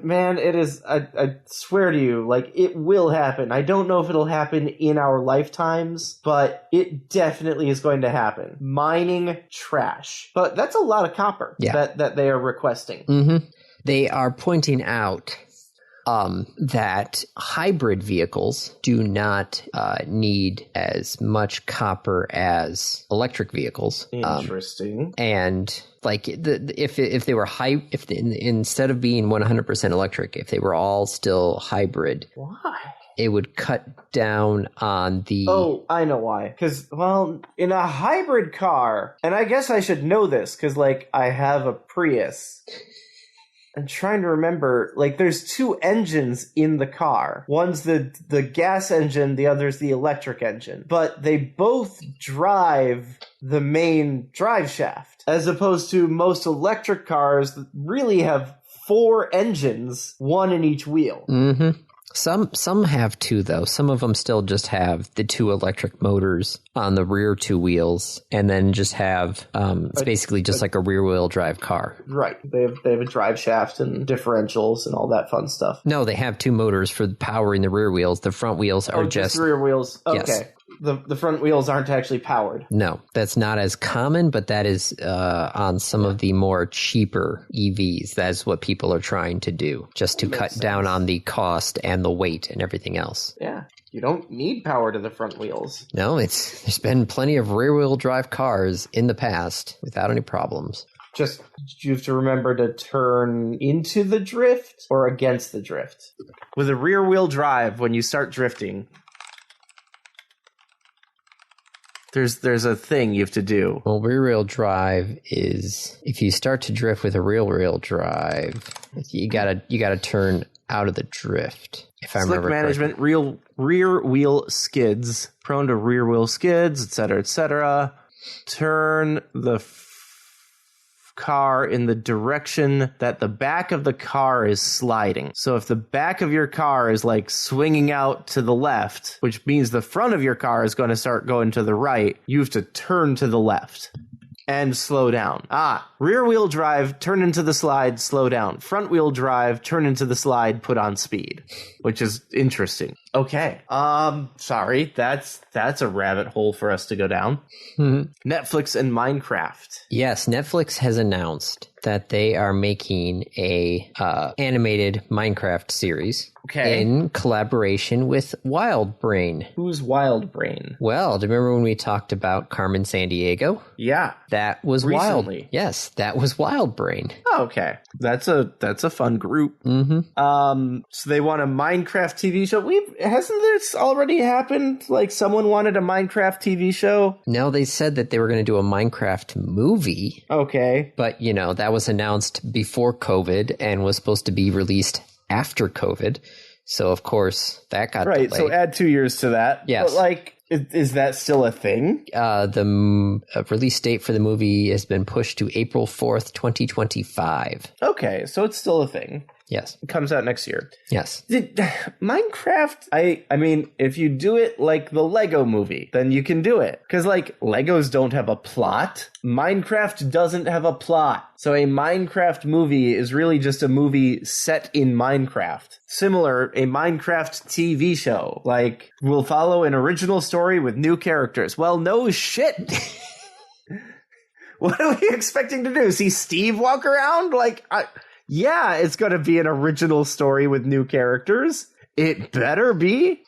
Speaker 2: man, it is, I swear to you, it will happen. I don't know if it'll happen in our lifetimes, but it definitely is going to happen. Mining trash. But that's a lot of copper that they are requesting.
Speaker 1: Mm-hmm. They are pointing out that hybrid vehicles do not need as much copper as electric vehicles.
Speaker 2: Interesting.
Speaker 1: And if they were instead of being 100% electric, if they were all still hybrid,
Speaker 2: why?
Speaker 1: It would cut down on the...
Speaker 2: Oh, I know why. Because, in a hybrid car, and I guess I should know this because, I have a Prius. I'm trying to remember, there's two engines in the car. One's the gas engine, the other's the electric engine. But they both drive the main drive shaft. As opposed to most electric cars that really have 4 engines, one in each wheel.
Speaker 1: Mm-hmm. Some have 2, though. Some of them still just have the 2 electric motors on the rear 2 wheels, and then just have it's basically just like a rear-wheel drive car.
Speaker 2: Right. They have a drive shaft and differentials and all that fun stuff.
Speaker 1: No, they have 2 motors for powering the rear wheels. The front wheels are
Speaker 2: just rear wheels. Okay.
Speaker 1: Yes.
Speaker 2: The front wheels aren't actually powered.
Speaker 1: No, that's not as common, but that is on some of the more cheaper EVs. That's what people are trying to do, just to cut down on the cost and the weight and everything else.
Speaker 2: Yeah, you don't need power to the front wheels.
Speaker 1: No, there's been plenty of rear-wheel drive cars in the past without any problems.
Speaker 2: Just you have to remember to turn into the drift or against the drift. With a rear-wheel drive, when you start drifting... There's a thing you have to do.
Speaker 1: Well, rear-wheel drive is if you start to drift with a rear-wheel drive, you gotta turn out of the drift. If I remember correctly.
Speaker 2: Slick management, rear wheel skids, prone to rear wheel skids, etc., etc. Turn the car in the direction that the back of the car is sliding. So if the back of your car is swinging out to the left, which means the front of your car is going to start going to the right, you have to turn to the left and slow down. Rear wheel drive, turn into the slide, slow down. Front wheel drive, turn into the slide, put on speed, which is interesting. Okay. Sorry, that's a rabbit hole for us to go down. Mm-hmm. Netflix and Minecraft.
Speaker 1: Yes, Netflix has announced that they are making a animated Minecraft series.
Speaker 2: Okay.
Speaker 1: In collaboration with WildBrain.
Speaker 2: Who's WildBrain?
Speaker 1: Well, do you remember when we talked about Carmen Sandiego?
Speaker 2: Yeah.
Speaker 1: That was
Speaker 2: recently.
Speaker 1: Yes, that was WildBrain.
Speaker 2: Oh, okay. That's a fun group.
Speaker 1: Mm-hmm.
Speaker 2: So they want a Minecraft TV show. Hasn't this already happened? Someone wanted a Minecraft TV show?
Speaker 1: No, they said that they were going to do a Minecraft movie.
Speaker 2: Okay.
Speaker 1: But, that was announced before COVID and was supposed to be released after COVID. So, of course, that got delayed.
Speaker 2: So add 2 years to that.
Speaker 1: Yes.
Speaker 2: But, is that still a thing?
Speaker 1: The release date for the movie has been pushed to April 4th, 2025.
Speaker 2: Okay, so it's still a thing.
Speaker 1: Yes.
Speaker 2: It comes out next year.
Speaker 1: Yes.
Speaker 2: Minecraft, I mean, if you do it like the Lego movie, then you can do it. Because, like, Legos don't have a plot. Minecraft doesn't have a plot. So a Minecraft movie is really just a movie set in Minecraft. Similar, a Minecraft TV show. Like, we'll follow an original story with new characters. Well, no shit. What are we expecting to do? See Steve walk around? Like, yeah, it's going to be an original story with new characters. It better be.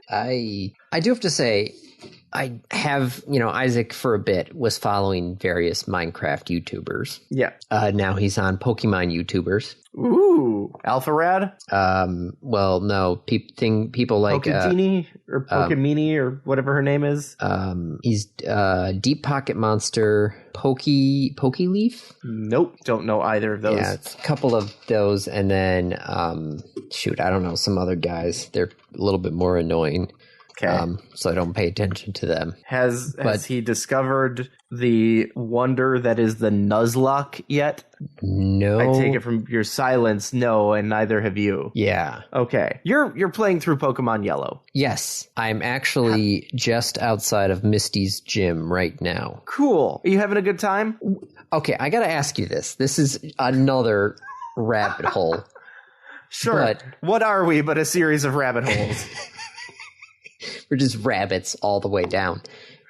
Speaker 1: I do have to say, I have, Isaac for a bit was following various Minecraft YouTubers.
Speaker 2: Yeah.
Speaker 1: Now he's on Pokemon YouTubers.
Speaker 2: Ooh, AlphaRad?
Speaker 1: Well, no, people like
Speaker 2: Pokegenie or Pokemini or whatever her name is.
Speaker 1: He's Deep Pocket Monster, Pokeleaf.
Speaker 2: Nope, don't know either of those.
Speaker 1: Yeah, it's a couple of those, and then I don't know, some other guys. They're a little bit more annoying.
Speaker 2: Okay.
Speaker 1: So I don't pay attention to them.
Speaker 2: Has he discovered the wonder that is the Nuzlocke yet?
Speaker 1: No.
Speaker 2: I take it from your silence, no, and neither have you.
Speaker 1: Yeah.
Speaker 2: Okay. You're playing through Pokemon Yellow.
Speaker 1: Yes. I'm actually just outside of Misty's gym right now.
Speaker 2: Cool. Are you having a good time?
Speaker 1: Okay, I gotta ask you this. This is another rabbit hole.
Speaker 2: Sure.
Speaker 1: But
Speaker 2: what are we but a series of rabbit holes?
Speaker 1: We're just rabbits all the way down.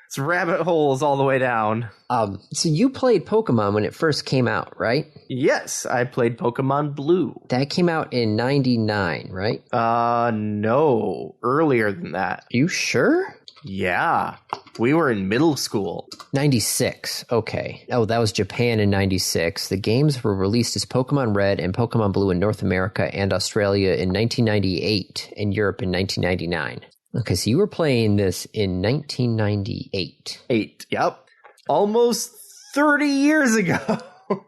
Speaker 2: It's rabbit holes all the way down.
Speaker 1: So you played Pokemon when it first came out, right?
Speaker 2: Yes, I played Pokemon Blue.
Speaker 1: That came out in 99, right?
Speaker 2: No. Earlier than that.
Speaker 1: Are you sure?
Speaker 2: Yeah. We were in middle school.
Speaker 1: 96. Okay. Oh, that was Japan in 96. The games were released as Pokemon Red and Pokemon Blue in North America and Australia in 1998 and Europe in 1999. Okay, so you were playing this in 1998.
Speaker 2: Yep. Almost 30 years ago.
Speaker 1: All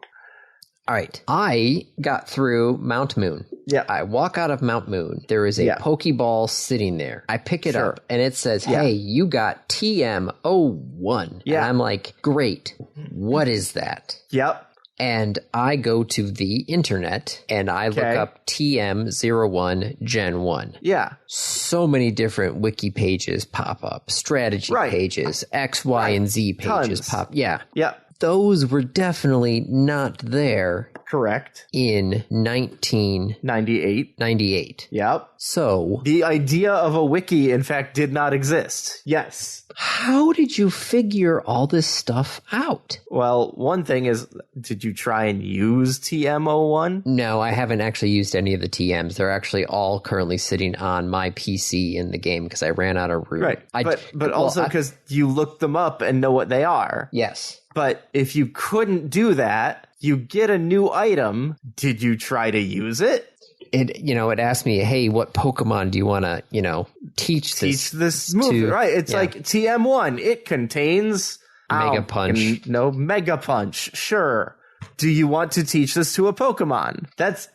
Speaker 1: right. I got through Mount Moon.
Speaker 2: Yeah.
Speaker 1: I walk out of Mount Moon. There is a Pokeball sitting there. I pick it up and it says, hey, you got TM01.
Speaker 2: Yeah.
Speaker 1: And I'm like, great. What is that?
Speaker 2: Yep.
Speaker 1: And I go to the internet and I look up TM01 Gen 1.
Speaker 2: Yeah.
Speaker 1: So many different wiki pages pop up, strategy pages, X, Y, and Z pages pop. Yeah.
Speaker 2: Yep.
Speaker 1: Those were definitely not there.
Speaker 2: Correct.
Speaker 1: In 1998.
Speaker 2: Yep.
Speaker 1: So
Speaker 2: the idea of a wiki, in fact, did not exist. Yes.
Speaker 1: How did you figure all this stuff out?
Speaker 2: Well, one thing is, did you try and use TM01?
Speaker 1: No, I haven't actually used any of the TMs. They're actually all currently sitting on my PC in the game because I ran out of room.
Speaker 2: Right. But also because you looked them up and know what they are.
Speaker 1: Yes.
Speaker 2: But if you couldn't do that, you get a new item. Did you try to use it?
Speaker 1: It asked me, hey, what Pokemon do you want to, teach
Speaker 2: this move? Right. It's like TM1. It contains
Speaker 1: Mega Punch.
Speaker 2: Mega Punch. Sure. Do you want to teach this to a Pokemon? That's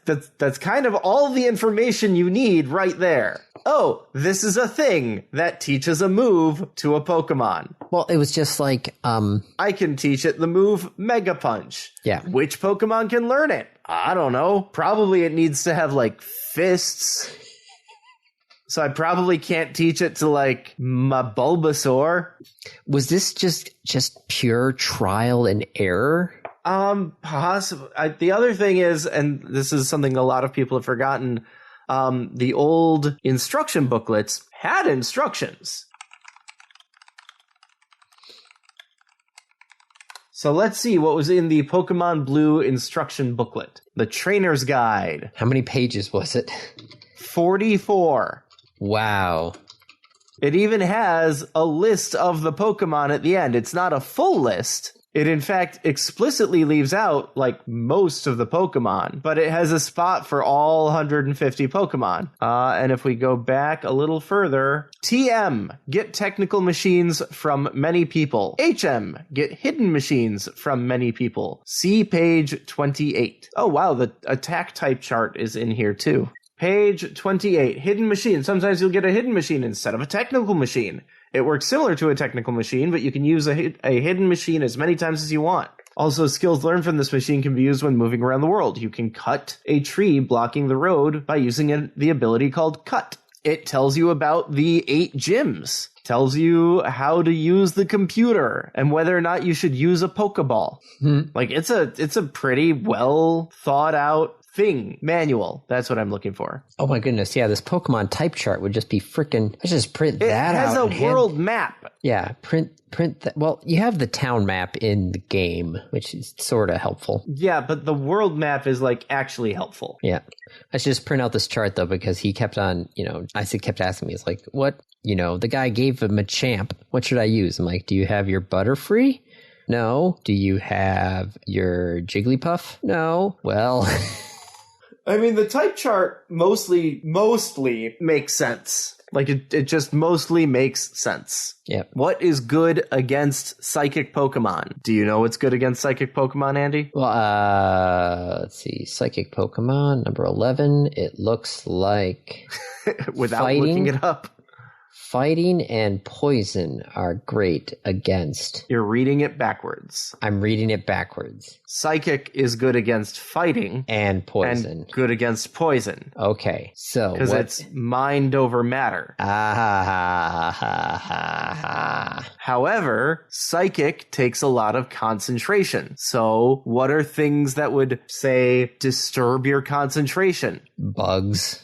Speaker 2: kind of all the information you need right there. Oh, this is a thing that teaches a move to a Pokemon.
Speaker 1: Well, it was just like,
Speaker 2: I can teach it the move Mega Punch.
Speaker 1: Yeah.
Speaker 2: Which Pokemon can learn it? I don't know. Probably it needs to have, like, fists. So I probably can't teach it to, like, my Bulbasaur.
Speaker 1: Was this just pure trial and error?
Speaker 2: Possibly. The other thing is, and this is something a lot of people have forgotten, the old instruction booklets had instructions. So let's see what was in the Pokemon Blue instruction booklet. The Trainer's Guide.
Speaker 1: How many pages was it?
Speaker 2: 44.
Speaker 1: Wow.
Speaker 2: It even has a list of the Pokemon at the end. It's not a full list. It, in fact, explicitly leaves out, like, most of the Pokemon, but it has a spot for all 150 Pokemon. And if we go back a little further, TM, get technical machines from many people. HM, get hidden machines from many people. See page 28. Oh, wow, the attack type chart is in here, too. Page 28, hidden machine. Sometimes you'll get a hidden machine instead of a technical machine. It works similar to a technical machine, but you can use a hidden machine as many times as you want. Also, skills learned from this machine can be used when moving around the world. You can cut a tree blocking the road by using the ability called Cut. It tells you about the 8 gyms. Tells you how to use the computer and whether or not you should use a Pokeball. Like, it's a pretty well thought out manual. That's what I'm looking for.
Speaker 1: Oh my goodness, yeah, this Pokemon type chart would just be freaking... Let's just print that out.
Speaker 2: It has a world map.
Speaker 1: Yeah, print that. Well, you have the town map in the game, which is sort of helpful.
Speaker 2: Yeah, but the world map is, like, actually helpful.
Speaker 1: Yeah. I should just print out this chart, though, because he kept on, Isaac kept asking me, it's like, what, the guy gave him a champ. What should I use? I'm like, do you have your Butterfree? No. Do you have your Jigglypuff? No. Well...
Speaker 2: I mean, the type chart mostly makes sense. Like, it just mostly makes sense.
Speaker 1: Yeah.
Speaker 2: What is good against psychic Pokemon? Do you know what's good against psychic Pokemon, Andy?
Speaker 1: Well, let's see. Psychic Pokemon, number 11. It looks like...
Speaker 2: Without looking it up.
Speaker 1: Fighting and poison are great against...
Speaker 2: You're reading it backwards.
Speaker 1: I'm reading it backwards.
Speaker 2: Psychic is good against fighting.
Speaker 1: And poison.
Speaker 2: And good against poison.
Speaker 1: Okay, so...
Speaker 2: Because it's mind over matter. However, psychic takes a lot of concentration. So what are things that would, say, disturb your concentration?
Speaker 1: Bugs.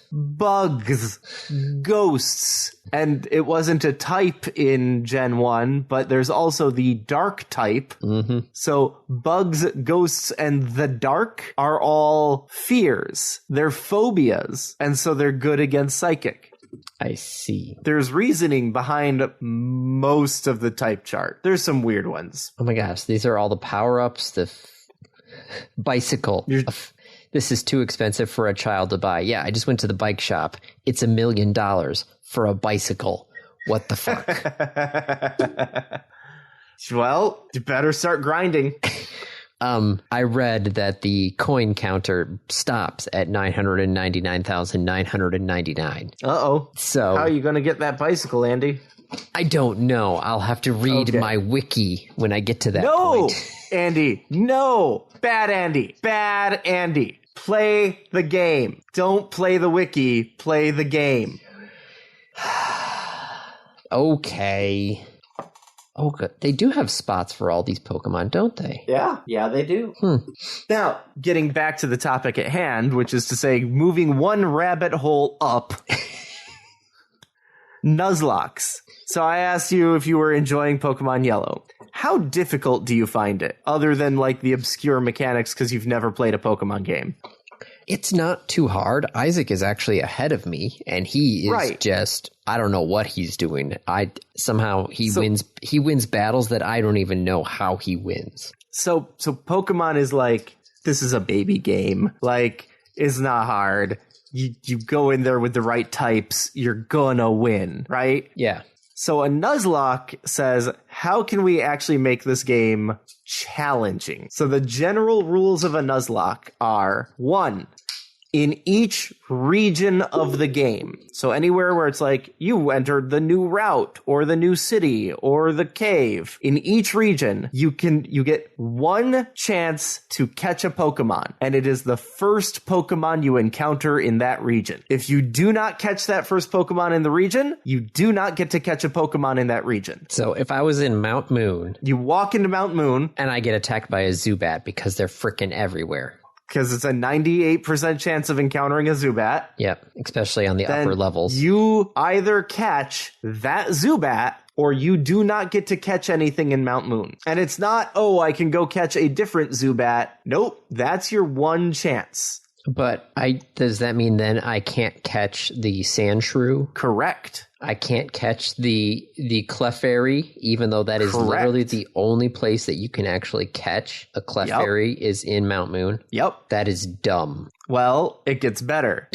Speaker 2: Ghosts. And it wasn't a type in Gen 1, but there's also the dark type.
Speaker 1: Mm-hmm.
Speaker 2: So bugs, ghosts, and the dark are all fears. They're phobias. And so they're good against psychic.
Speaker 1: I see.
Speaker 2: There's reasoning behind most of the type chart. There's some weird ones.
Speaker 1: Oh my gosh, these are all the power-ups. The bicycle. This is too expensive for a child to buy. Yeah, I just went to the bike shop. It's $1 million for a bicycle. What the fuck?
Speaker 2: Well, you better start grinding.
Speaker 1: I read that the coin counter stops at 999,999.
Speaker 2: Uh-oh.
Speaker 1: So
Speaker 2: how are you going to get that bicycle, Andy?
Speaker 1: I don't know. I'll have to read my wiki when I get to that point.
Speaker 2: Andy, no. Bad Andy. Play the game. Don't play the wiki. Play the game.
Speaker 1: Okay. Oh, good. They do have spots for all these Pokemon, don't they?
Speaker 2: Yeah, they do. Now, getting back to the topic at hand, which is to say, moving one rabbit hole up. Nuzlocke. So I asked you if you were enjoying Pokemon Yellow. How difficult do you find it, other than like the obscure mechanics because you've never played a Pokemon game?
Speaker 1: It's not too hard. Isaac is actually ahead of me, and he is just, I don't know what he's doing. He wins battles that I don't even know how he wins. So
Speaker 2: Pokemon is like, this is a baby game. Like, it's not hard. You go in there with the right types, you're gonna win, right?
Speaker 1: Yeah.
Speaker 2: So a Nuzlocke says, how can we actually make this game challenging? So the general rules of a Nuzlocke are, 1, in each region of the game. So anywhere where it's like, you entered the new route, or the new city, or the cave. In each region, you get one chance to catch a Pokemon, and it is the first Pokemon you encounter in that region. If you do not catch that first Pokemon in the region, you do not get to catch a Pokemon in that region.
Speaker 1: So if I was in Mount Moon...
Speaker 2: You walk into Mount Moon...
Speaker 1: And I get attacked by a Zubat because they're frickin' everywhere.
Speaker 2: Because it's a 98% chance of encountering a Zubat.
Speaker 1: Yep, especially on the upper levels.
Speaker 2: You either catch that Zubat, or you do not get to catch anything in Mount Moon. And it's not, I can go catch a different Zubat. Nope, that's your one chance.
Speaker 1: But does that mean then I can't catch the Sandshrew?
Speaker 2: Correct.
Speaker 1: I can't catch the Clefairy, even though that is literally the only place that you can actually catch a Clefairy is in Mount Moon.
Speaker 2: Yep.
Speaker 1: That is dumb.
Speaker 2: Well, it gets better.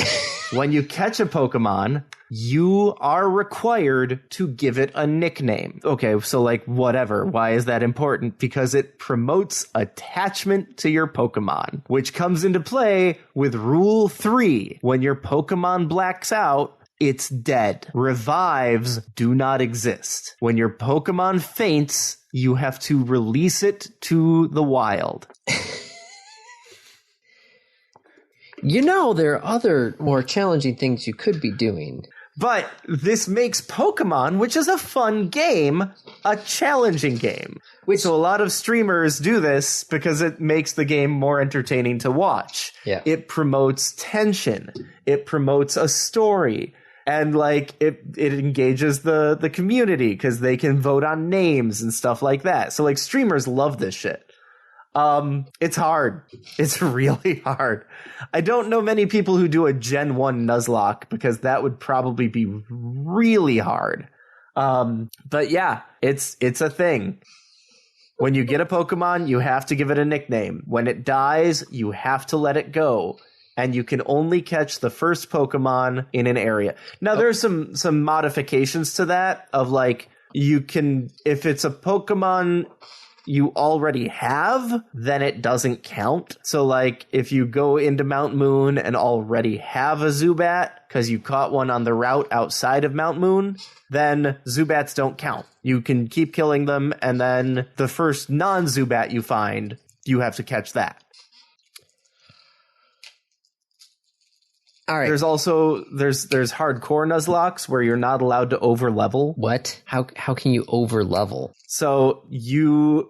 Speaker 2: When you catch a Pokemon, you are required to give it a nickname. Okay, so like whatever. Why is that important? Because it promotes attachment to your Pokemon, which comes into play with Rule 3. When your Pokemon blacks out, it's dead. Revives do not exist. When your Pokemon faints, you have to release it to the wild.
Speaker 1: You know, there are other more challenging things you could be doing.
Speaker 2: But this makes Pokemon, which is a fun game, a challenging game. So a lot of streamers do this because it makes the game more entertaining to watch.
Speaker 1: Yeah.
Speaker 2: It promotes tension. It promotes a story. And like it engages the community because they can vote on names and stuff like that. So like streamers love this shit. It's hard. It's really hard. I don't know many people who do a Gen 1 Nuzlocke because that would probably be really hard. But yeah, it's a thing. When you get a Pokemon, you have to give it a nickname. When it dies, you have to let it go. And you can only catch the first Pokemon in an area. Now, there's some modifications to that of like, you can, if it's a Pokemon you already have, then it doesn't count. So like if you go into Mount Moon and already have a Zubat because you caught one on the route outside of Mount Moon, then Zubats don't count. You can keep killing them, and then the first non-Zubat you find, you have to catch that.
Speaker 1: All right.
Speaker 2: There's also there's hardcore Nuzlocks where you're not allowed to over level.
Speaker 1: What? How can you over level?
Speaker 2: So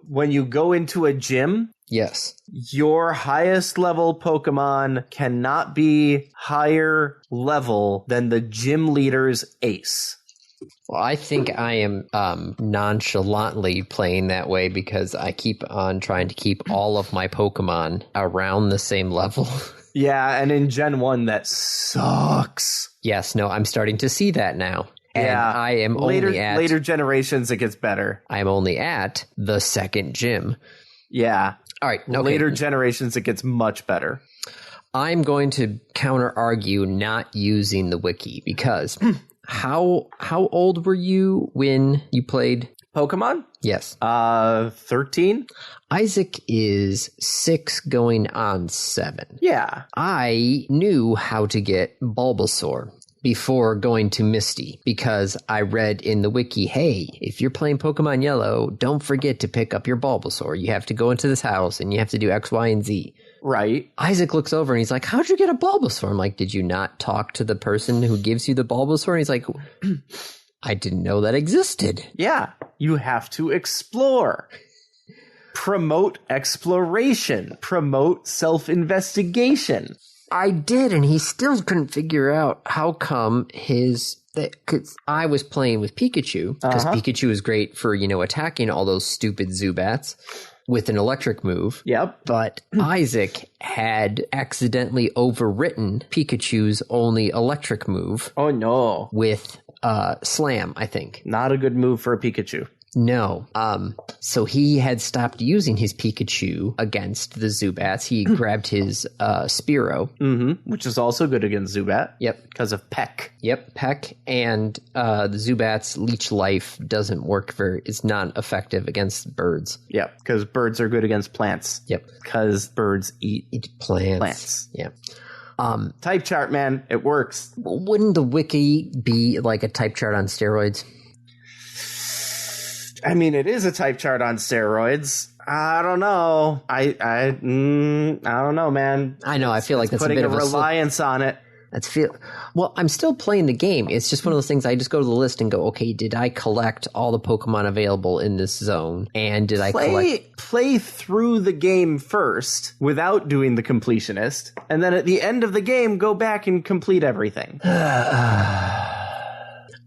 Speaker 2: when you go into a gym,
Speaker 1: yes,
Speaker 2: your highest level Pokemon cannot be higher level than the gym leader's ace.
Speaker 1: Well, I think I am nonchalantly playing that way because I keep on trying to keep all of my Pokemon around the same level.
Speaker 2: Yeah, and in Gen 1, that sucks.
Speaker 1: Yes, no, I'm starting to see that now. And
Speaker 2: yeah,
Speaker 1: I am
Speaker 2: later generations, it gets better.
Speaker 1: I'm only at the second gym.
Speaker 2: Yeah.
Speaker 1: All right. Okay.
Speaker 2: Later generations, it gets much better.
Speaker 1: I'm going to counter-argue not using the wiki because how old were you when you played
Speaker 2: Pokemon?
Speaker 1: Yes.
Speaker 2: 13?
Speaker 1: Isaac is 6 going on 7.
Speaker 2: Yeah.
Speaker 1: I knew how to get Bulbasaur before going to Misty because I read in the wiki, hey, if you're playing Pokemon Yellow, don't forget to pick up your Bulbasaur. You have to go into this house and you have to do X, Y, and Z.
Speaker 2: Right.
Speaker 1: Isaac looks over and he's like, how'd you get a Bulbasaur? I'm like, did you not talk to the person who gives you the Bulbasaur? And he's like, I didn't know that existed.
Speaker 2: Yeah. You have to explore. Promote exploration. Promote self-investigation.
Speaker 1: I did, and he still couldn't figure out how come because I was playing with Pikachu, because Pikachu is great for, attacking all those stupid Zubats with an electric move.
Speaker 2: Yep.
Speaker 1: But Isaac had accidentally overwritten Pikachu's only electric move.
Speaker 2: Oh, no.
Speaker 1: With Slam, I think.
Speaker 2: Not a good move for a Pikachu.
Speaker 1: No. So he had stopped using his Pikachu against the Zubats. He grabbed his Spearow.
Speaker 2: Mm-hmm. Which is also good against Zubat.
Speaker 1: Yep.
Speaker 2: Because of Peck.
Speaker 1: Yep, Peck. And the Zubat's Leech Life doesn't work it's not effective against birds.
Speaker 2: Yep, because birds are good against plants.
Speaker 1: Yep.
Speaker 2: Because birds eat
Speaker 1: plants. Yeah.
Speaker 2: Type chart, man. It works.
Speaker 1: Wouldn't the wiki be like a type chart on steroids?
Speaker 2: I mean, it is a type chart on steroids. I don't know. I don't know, man.
Speaker 1: I know. I feel like that's
Speaker 2: putting
Speaker 1: a bit of a
Speaker 2: reliance on it.
Speaker 1: Well, I'm still playing the game. It's just one of those things. I just go to the list and go, okay, did I collect all the Pokemon available in this zone? And did I
Speaker 2: play through the game first without doing the completionist, and then at the end of the game, go back and complete everything.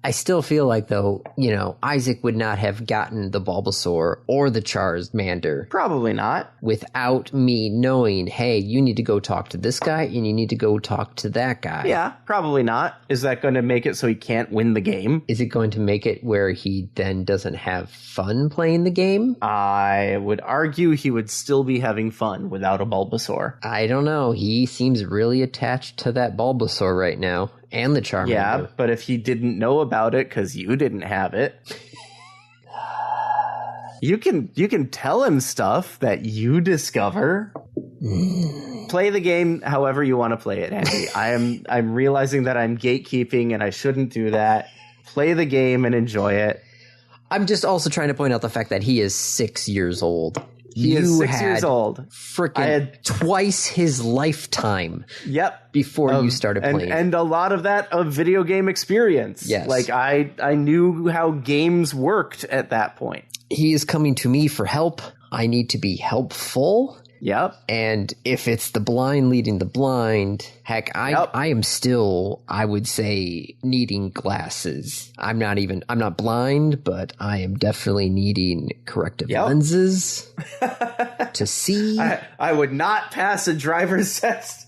Speaker 1: I still feel like, though, Isaac would not have gotten the Bulbasaur or the Charmander.
Speaker 2: Probably not.
Speaker 1: Without me knowing, hey, you need to go talk to this guy and you need to go talk to that guy.
Speaker 2: Yeah, probably not. Is that going to make it so he can't win the game?
Speaker 1: Is it going to make it where he then doesn't have fun playing the game?
Speaker 2: I would argue he would still be having fun without a Bulbasaur.
Speaker 1: I don't know. He seems really attached to that Bulbasaur right now. And the Charmander.
Speaker 2: Yeah, but if he didn't know about it because you didn't have it, you can tell him stuff that you discover. Play the game however you want to play it, Andy. I'm realizing that I'm gatekeeping and I shouldn't do that. Play the game and enjoy it.
Speaker 1: I'm just also trying to point out the fact that he is 6 years old.
Speaker 2: He is 6 years old.
Speaker 1: Freaking twice his lifetime.
Speaker 2: Yep.
Speaker 1: Before you started playing.
Speaker 2: And a lot of that of video game experience.
Speaker 1: Yes.
Speaker 2: Like I knew how games worked at that point.
Speaker 1: He is coming to me for help. I need to be helpful.
Speaker 2: Yep.
Speaker 1: And if it's the blind leading the blind, heck, I am still, I would say, needing glasses. I'm not blind, but I am definitely needing corrective lenses to see.
Speaker 2: I would not pass a driver's test.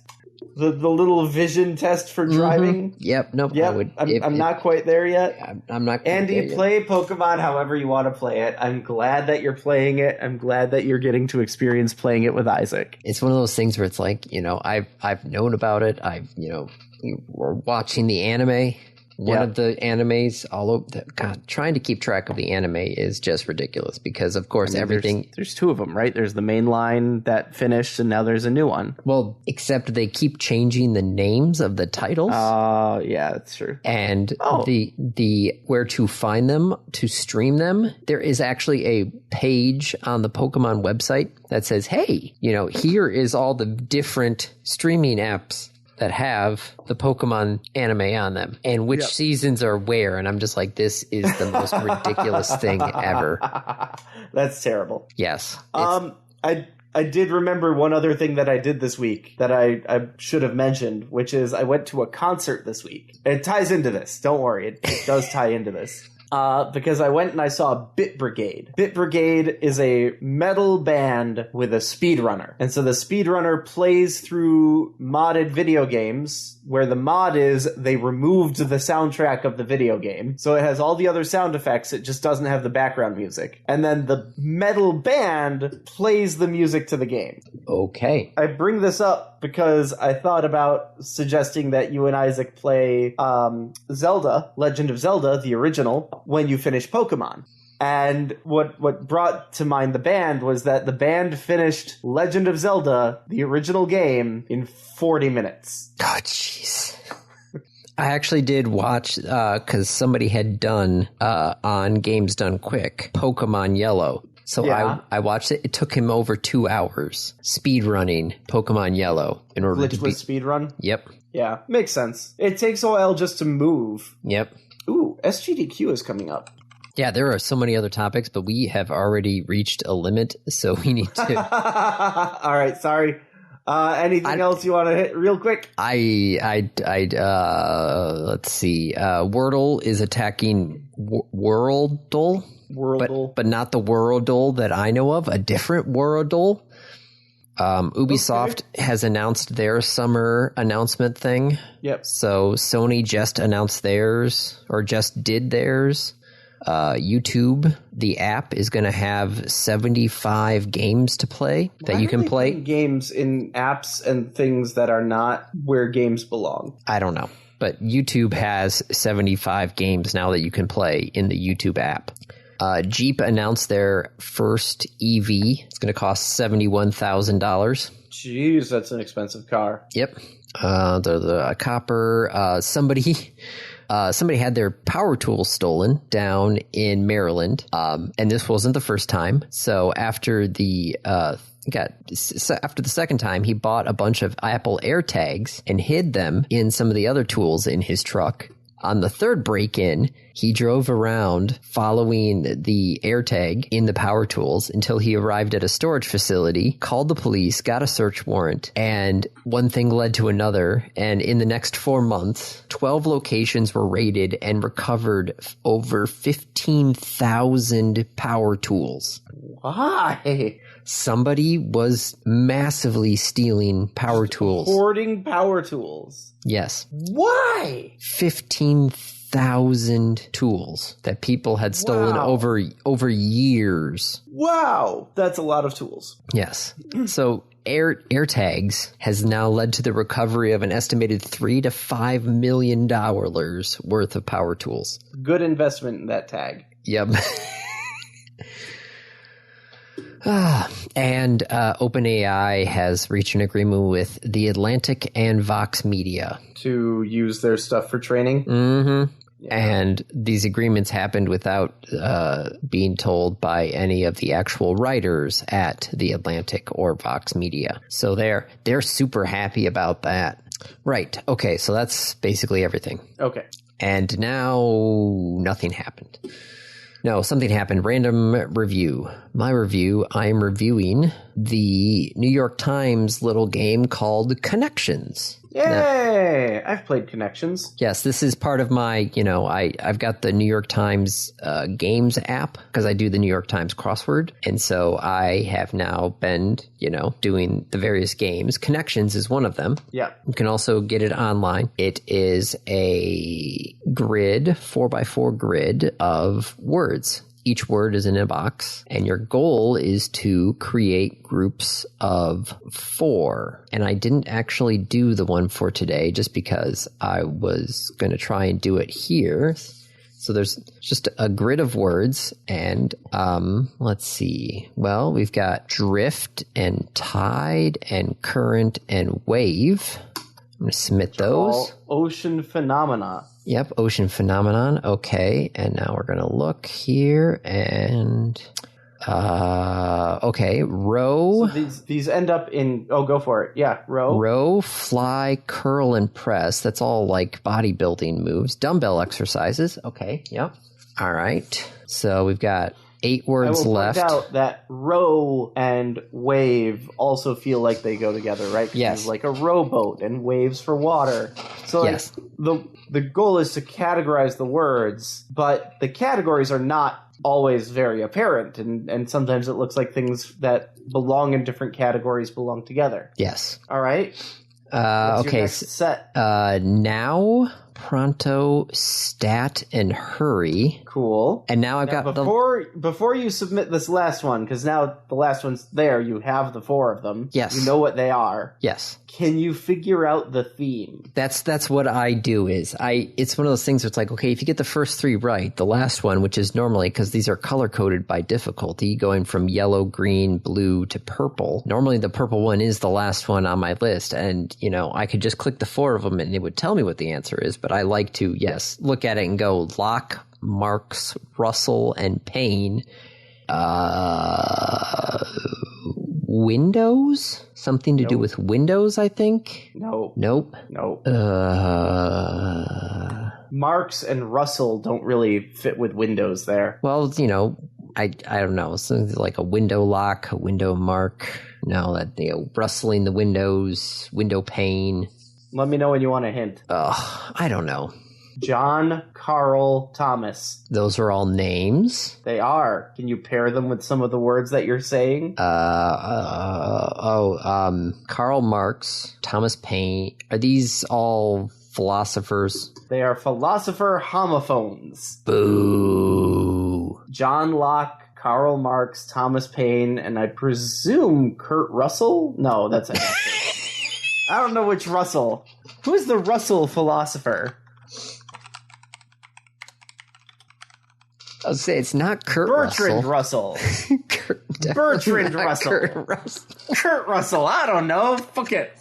Speaker 2: The little vision test for driving.
Speaker 1: Yep. Nope.
Speaker 2: Yep. I'm not quite there yet.
Speaker 1: I'm not quite
Speaker 2: Andy,
Speaker 1: there yet.
Speaker 2: play Pokemon however you want to play it. I'm glad that you're playing it. I'm glad that you're getting to experience playing it with Isaac.
Speaker 1: It's one of those things where it's like, I've known about it. We're watching the anime. One of the animes, trying to keep track of the anime is just ridiculous because, of course, everything...
Speaker 2: There's two of them, right? There's the main line that finished, and now there's a new one.
Speaker 1: Well, except they keep changing the names of the titles.
Speaker 2: Oh, yeah, that's true.
Speaker 1: And the where to find them, to stream them, there is actually a page on the Pokemon website that says, hey, here is all the different streaming apps that have the Pokemon anime on them and which seasons are where. And I'm just like, this is the most ridiculous thing ever.
Speaker 2: That's terrible.
Speaker 1: Yes.
Speaker 2: I did remember one other thing that I did this week that I should have mentioned, which is I went to a concert this week. It ties into this. Don't worry. It does tie into this. Because I went and I saw Bit Brigade. Bit Brigade is a metal band with a speedrunner. And so the speedrunner plays through modded video games, where the mod is they removed the soundtrack of the video game. So it has all the other sound effects, it just doesn't have the background music. And then the metal band plays the music to the game.
Speaker 1: Okay.
Speaker 2: I bring this up because I thought about suggesting that you and Isaac play Zelda, Legend of Zelda, the original, when you finish Pokemon. And what brought to mind the band was that the band finished Legend of Zelda, the original game, in 40 minutes.
Speaker 1: Oh, jeez. I actually did watch, because somebody had done, on Games Done Quick, Pokemon Yellow. So I watched it. It took him over 2 hours speed running Pokemon Yellow in order to beat
Speaker 2: speed run.
Speaker 1: Yep.
Speaker 2: Yeah, makes sense. It takes a while just to move.
Speaker 1: Yep.
Speaker 2: Ooh, SGDQ is coming up.
Speaker 1: Yeah, there are so many other topics, but we have already reached a limit, so we need to.
Speaker 2: All right, sorry. Anything else you want to hit real quick?
Speaker 1: Let's see. Wordle is attacking Worldle. But not the Worldle that I know of, a different Worldle. Ubisoft has announced their summer announcement thing.
Speaker 2: Yep.
Speaker 1: So Sony just announced theirs, or just did theirs. YouTube, the app, is going to have 75 games to play that you can play.
Speaker 2: Games in apps and things that are not where games belong.
Speaker 1: I don't know. But YouTube has 75 games now that you can play in the YouTube app. Jeep announced their first EV. It's going to cost $71,000.
Speaker 2: Jeez, that's an expensive car.
Speaker 1: Yep. The copper. Somebody had their power tools stolen down in Maryland, and this wasn't the first time. So after the second time, he bought a bunch of Apple AirTags and hid them in some of the other tools in his truck. On the third break-in, he drove around following the AirTag in the power tools until he arrived at a storage facility, called the police, got a search warrant, and one thing led to another. And in the next 4 months, 12 locations were raided and recovered over 15,000 power tools.
Speaker 2: Why?
Speaker 1: Somebody was massively stealing power tools.
Speaker 2: Hoarding power tools.
Speaker 1: Yes.
Speaker 2: Why?
Speaker 1: 15,000 tools that people had stolen over years.
Speaker 2: Wow, that's a lot of tools.
Speaker 1: Yes. So AirTags has now led to the recovery of an estimated $3 to $5 million worth of power tools.
Speaker 2: Good investment in that tag.
Speaker 1: Yep. And OpenAI has reached an agreement with The Atlantic and Vox Media
Speaker 2: to use their stuff for training.
Speaker 1: Mm-hmm. And these agreements happened without being told by any of the actual writers at The Atlantic or Vox Media. So they're super happy about that. Right. Okay, so that's basically everything.
Speaker 2: Okay.
Speaker 1: And now nothing happened. No, something happened. Random review. My review, I'm reviewing the New York Times little game called Connections.
Speaker 2: Yay! I've played Connections.
Speaker 1: Yes, this is part of my, I've got the New York Times games app because I do the New York Times crossword. And so I have now been, doing the various games. Connections is one of them.
Speaker 2: Yeah.
Speaker 1: You can also get it online. It is a grid, 4x4 grid of words. Each word is in a box, and your goal is to create groups of 4. And I didn't actually do the one for today just because I was going to try and do it here. So there's just a grid of words, and let's see. Well, we've got drift and tide and current and wave. I'm going to submit those.
Speaker 2: All ocean phenomena.
Speaker 1: Yep, ocean phenomenon. Okay, and now we're going to look here and okay, row.
Speaker 2: So these end up in go for it. Yeah, row.
Speaker 1: Row, fly, curl, and press. That's all like bodybuilding moves. Dumbbell exercises. Okay, yep. All right. So we've got 8 words left.
Speaker 2: I will point out that row and wave also feel like they go together, right?
Speaker 1: Yes.
Speaker 2: It's like a rowboat and waves for water. So
Speaker 1: yes.
Speaker 2: The goal is to categorize the words, but the categories are not always very apparent, and sometimes it looks like things that belong in different categories belong together.
Speaker 1: Yes.
Speaker 2: All right.
Speaker 1: What's
Speaker 2: your next set?
Speaker 1: Now, pronto, stat, and hurry.
Speaker 2: Cool.
Speaker 1: And now I've got
Speaker 2: before you submit this last one, because now the last one's there, you have the 4 of them.
Speaker 1: Yes.
Speaker 2: You know what they are.
Speaker 1: Yes.
Speaker 2: Can you figure out the theme?
Speaker 1: That's what I do it's one of those things where it's like, okay, if you get the first 3 right, the last one, which is normally, because these are color coded by difficulty, going from yellow, green, blue to purple. Normally the purple one is the last one on my list, and I could just click the 4 of them and it would tell me what the answer is, but I like to, look at it and go Locke, Marx, Russell, and Payne. Windows? Something to do with Windows, I think?
Speaker 2: No.
Speaker 1: Nope.
Speaker 2: Nope. Marx and Russell don't really fit with Windows there.
Speaker 1: Well, I don't know. Something like a window lock, a window mark. No, that rustling the windows, window pane.
Speaker 2: Let me know when you want a hint.
Speaker 1: I don't know.
Speaker 2: John, Carl, Thomas.
Speaker 1: Those are all names.
Speaker 2: They are. Can you pair them with some of the words that you're saying?
Speaker 1: Karl Marx, Thomas Paine. Are these all philosophers?
Speaker 2: They are philosopher homophones.
Speaker 1: Boo.
Speaker 2: John Locke, Karl Marx, Thomas Paine, and I presume Kurt Russell? No, that's an actor. I don't know which Russell. Who's the Russell philosopher?
Speaker 1: I'll say it's not Kurt
Speaker 2: Bertrand
Speaker 1: Russell.
Speaker 2: Bertrand Russell. Kurt Russell. I don't know. Fuck it.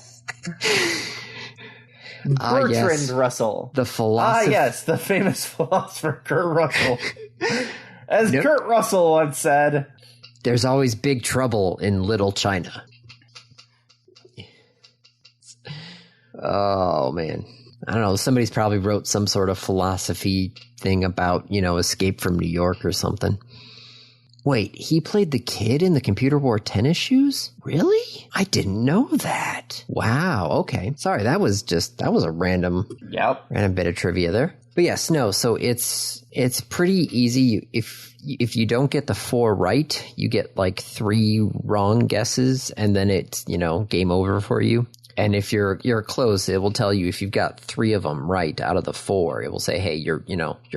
Speaker 2: Bertrand Russell.
Speaker 1: The philosopher.
Speaker 2: Yes, the famous philosopher Kurt Russell. As Kurt Russell once said,
Speaker 1: there's always big trouble in Little China. Oh, man. I don't know. Somebody's probably wrote some sort of philosophy thing about, Escape from New York or something. Wait, he played the kid in the Computer Wore Tennis Shoes? Really? I didn't know that. Wow. Okay. Sorry, that was a random bit of trivia there. But yes, no. So it's pretty easy. If you don't get the 4 right, you get like 3 wrong guesses, and then it's game over for you. And if you're close, it will tell you if you've got 3 of them right out of the 4. It will say, hey, you're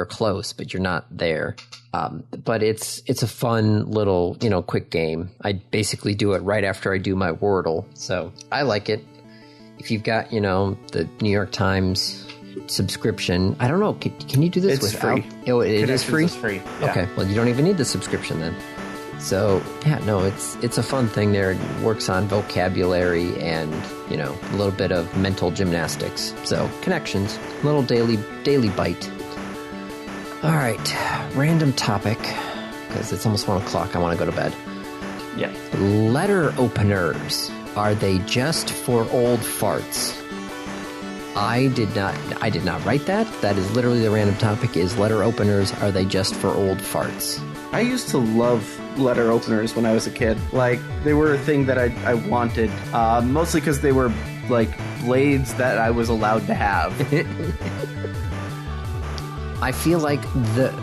Speaker 1: close, but you're not there. But it's a fun little, quick game. I basically do it right after I do my Wordle. So I like it. If you've got, the New York Times subscription, I don't know. Can you do this without?
Speaker 2: Free.
Speaker 1: Oh, it is free?
Speaker 2: It's free. Yeah.
Speaker 1: Okay. Well, you don't even need the subscription then. So, it's a fun thing there. It works on vocabulary and, a little bit of mental gymnastics. So, Connections, little daily bite. All right, random topic, because it's almost 1 o'clock. I want to go to bed.
Speaker 2: Yeah.
Speaker 1: Letter openers. Are they just for old farts? I did not write that. That is literally the random topic, is letter openers. Are they just for old farts?
Speaker 2: I used to love letter openers when I was a kid. Like, they were a thing that I wanted, mostly because they were, like, blades that I was allowed to have.
Speaker 1: I feel like the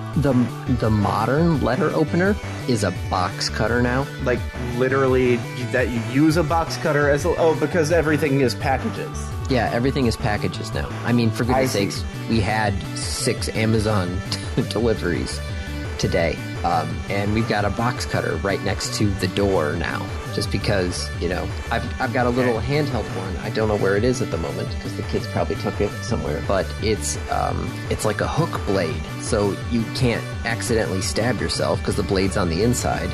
Speaker 1: modern letter opener is a box cutter now.
Speaker 2: Like, literally, that you use a box cutter as because everything is packages.
Speaker 1: Yeah, everything is packages now. I mean, for goodness sakes, we had 6 Amazon deliveries today, and we've got a box cutter right next to the door now. Just because, you know, I've got a little handheld one. I don't know where it is at the moment because the kids probably took it somewhere. But it's like a hook blade, so you can't accidentally stab yourself because the blade's on the inside.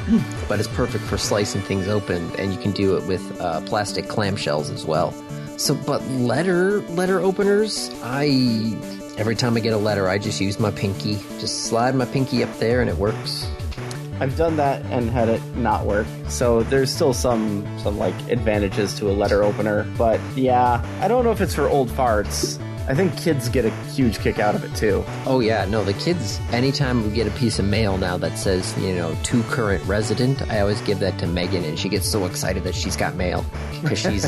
Speaker 1: But it's perfect for slicing things open, and you can do it with plastic clamshells as well. So, but letter openers, every time I get a letter, I just use my pinky. Just slide my pinky up there, and it works.
Speaker 2: I've done that and had it not work. So there's still some like advantages to a letter opener. But yeah, I don't know if it's for old farts. I think kids get a huge kick out of it too.
Speaker 1: Oh yeah, no, the kids, anytime we get a piece of mail now that says, you know, to current resident, I always give that to Megan, and she gets so excited that she's got mail because she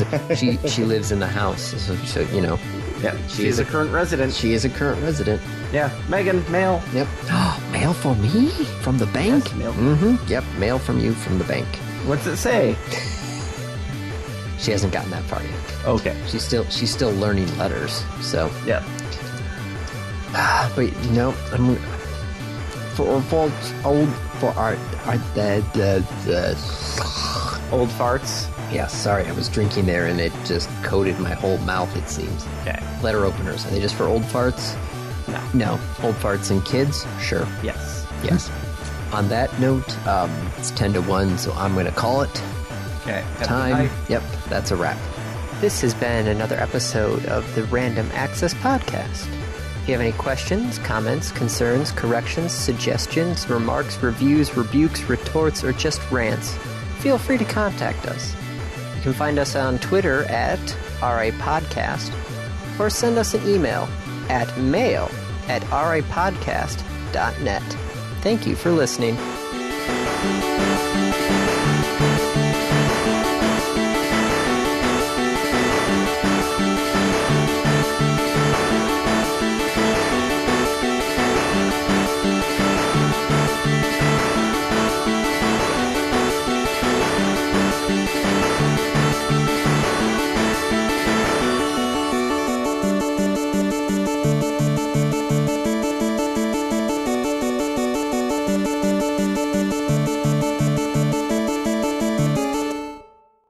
Speaker 1: lives in the house. So you know.
Speaker 2: Yeah, she is a current resident.
Speaker 1: She is a current resident.
Speaker 2: Yeah, Megan, mail.
Speaker 1: Yep. Mail for me? From the bank?
Speaker 2: Yes, mail.
Speaker 1: Mm-hmm. Yep, mail from you from the bank.
Speaker 2: What's it say?
Speaker 1: She hasn't gotten that far yet.
Speaker 2: Okay.
Speaker 1: She's still learning letters, so.
Speaker 2: Yeah.
Speaker 1: But, you know, old
Speaker 2: farts.
Speaker 1: Yeah, sorry, I was drinking there and it just coated my whole mouth, it seems.
Speaker 2: Okay.
Speaker 1: Letter openers, are they just for old farts? No. Old farts and kids? Sure.
Speaker 2: Yes.
Speaker 1: Yes. On that note, it's 10 to 1, so I'm going to call it.
Speaker 2: Okay.
Speaker 1: Time. Yep, that's a wrap. This has been another episode of the Random Access Podcast. If you have any questions, comments, concerns, corrections, suggestions, remarks, reviews, rebukes, retorts, or just rants, feel free to contact us. You can find us on Twitter at RAPodcast, or send us an email at mail@rapodcast.net. Thank you for listening.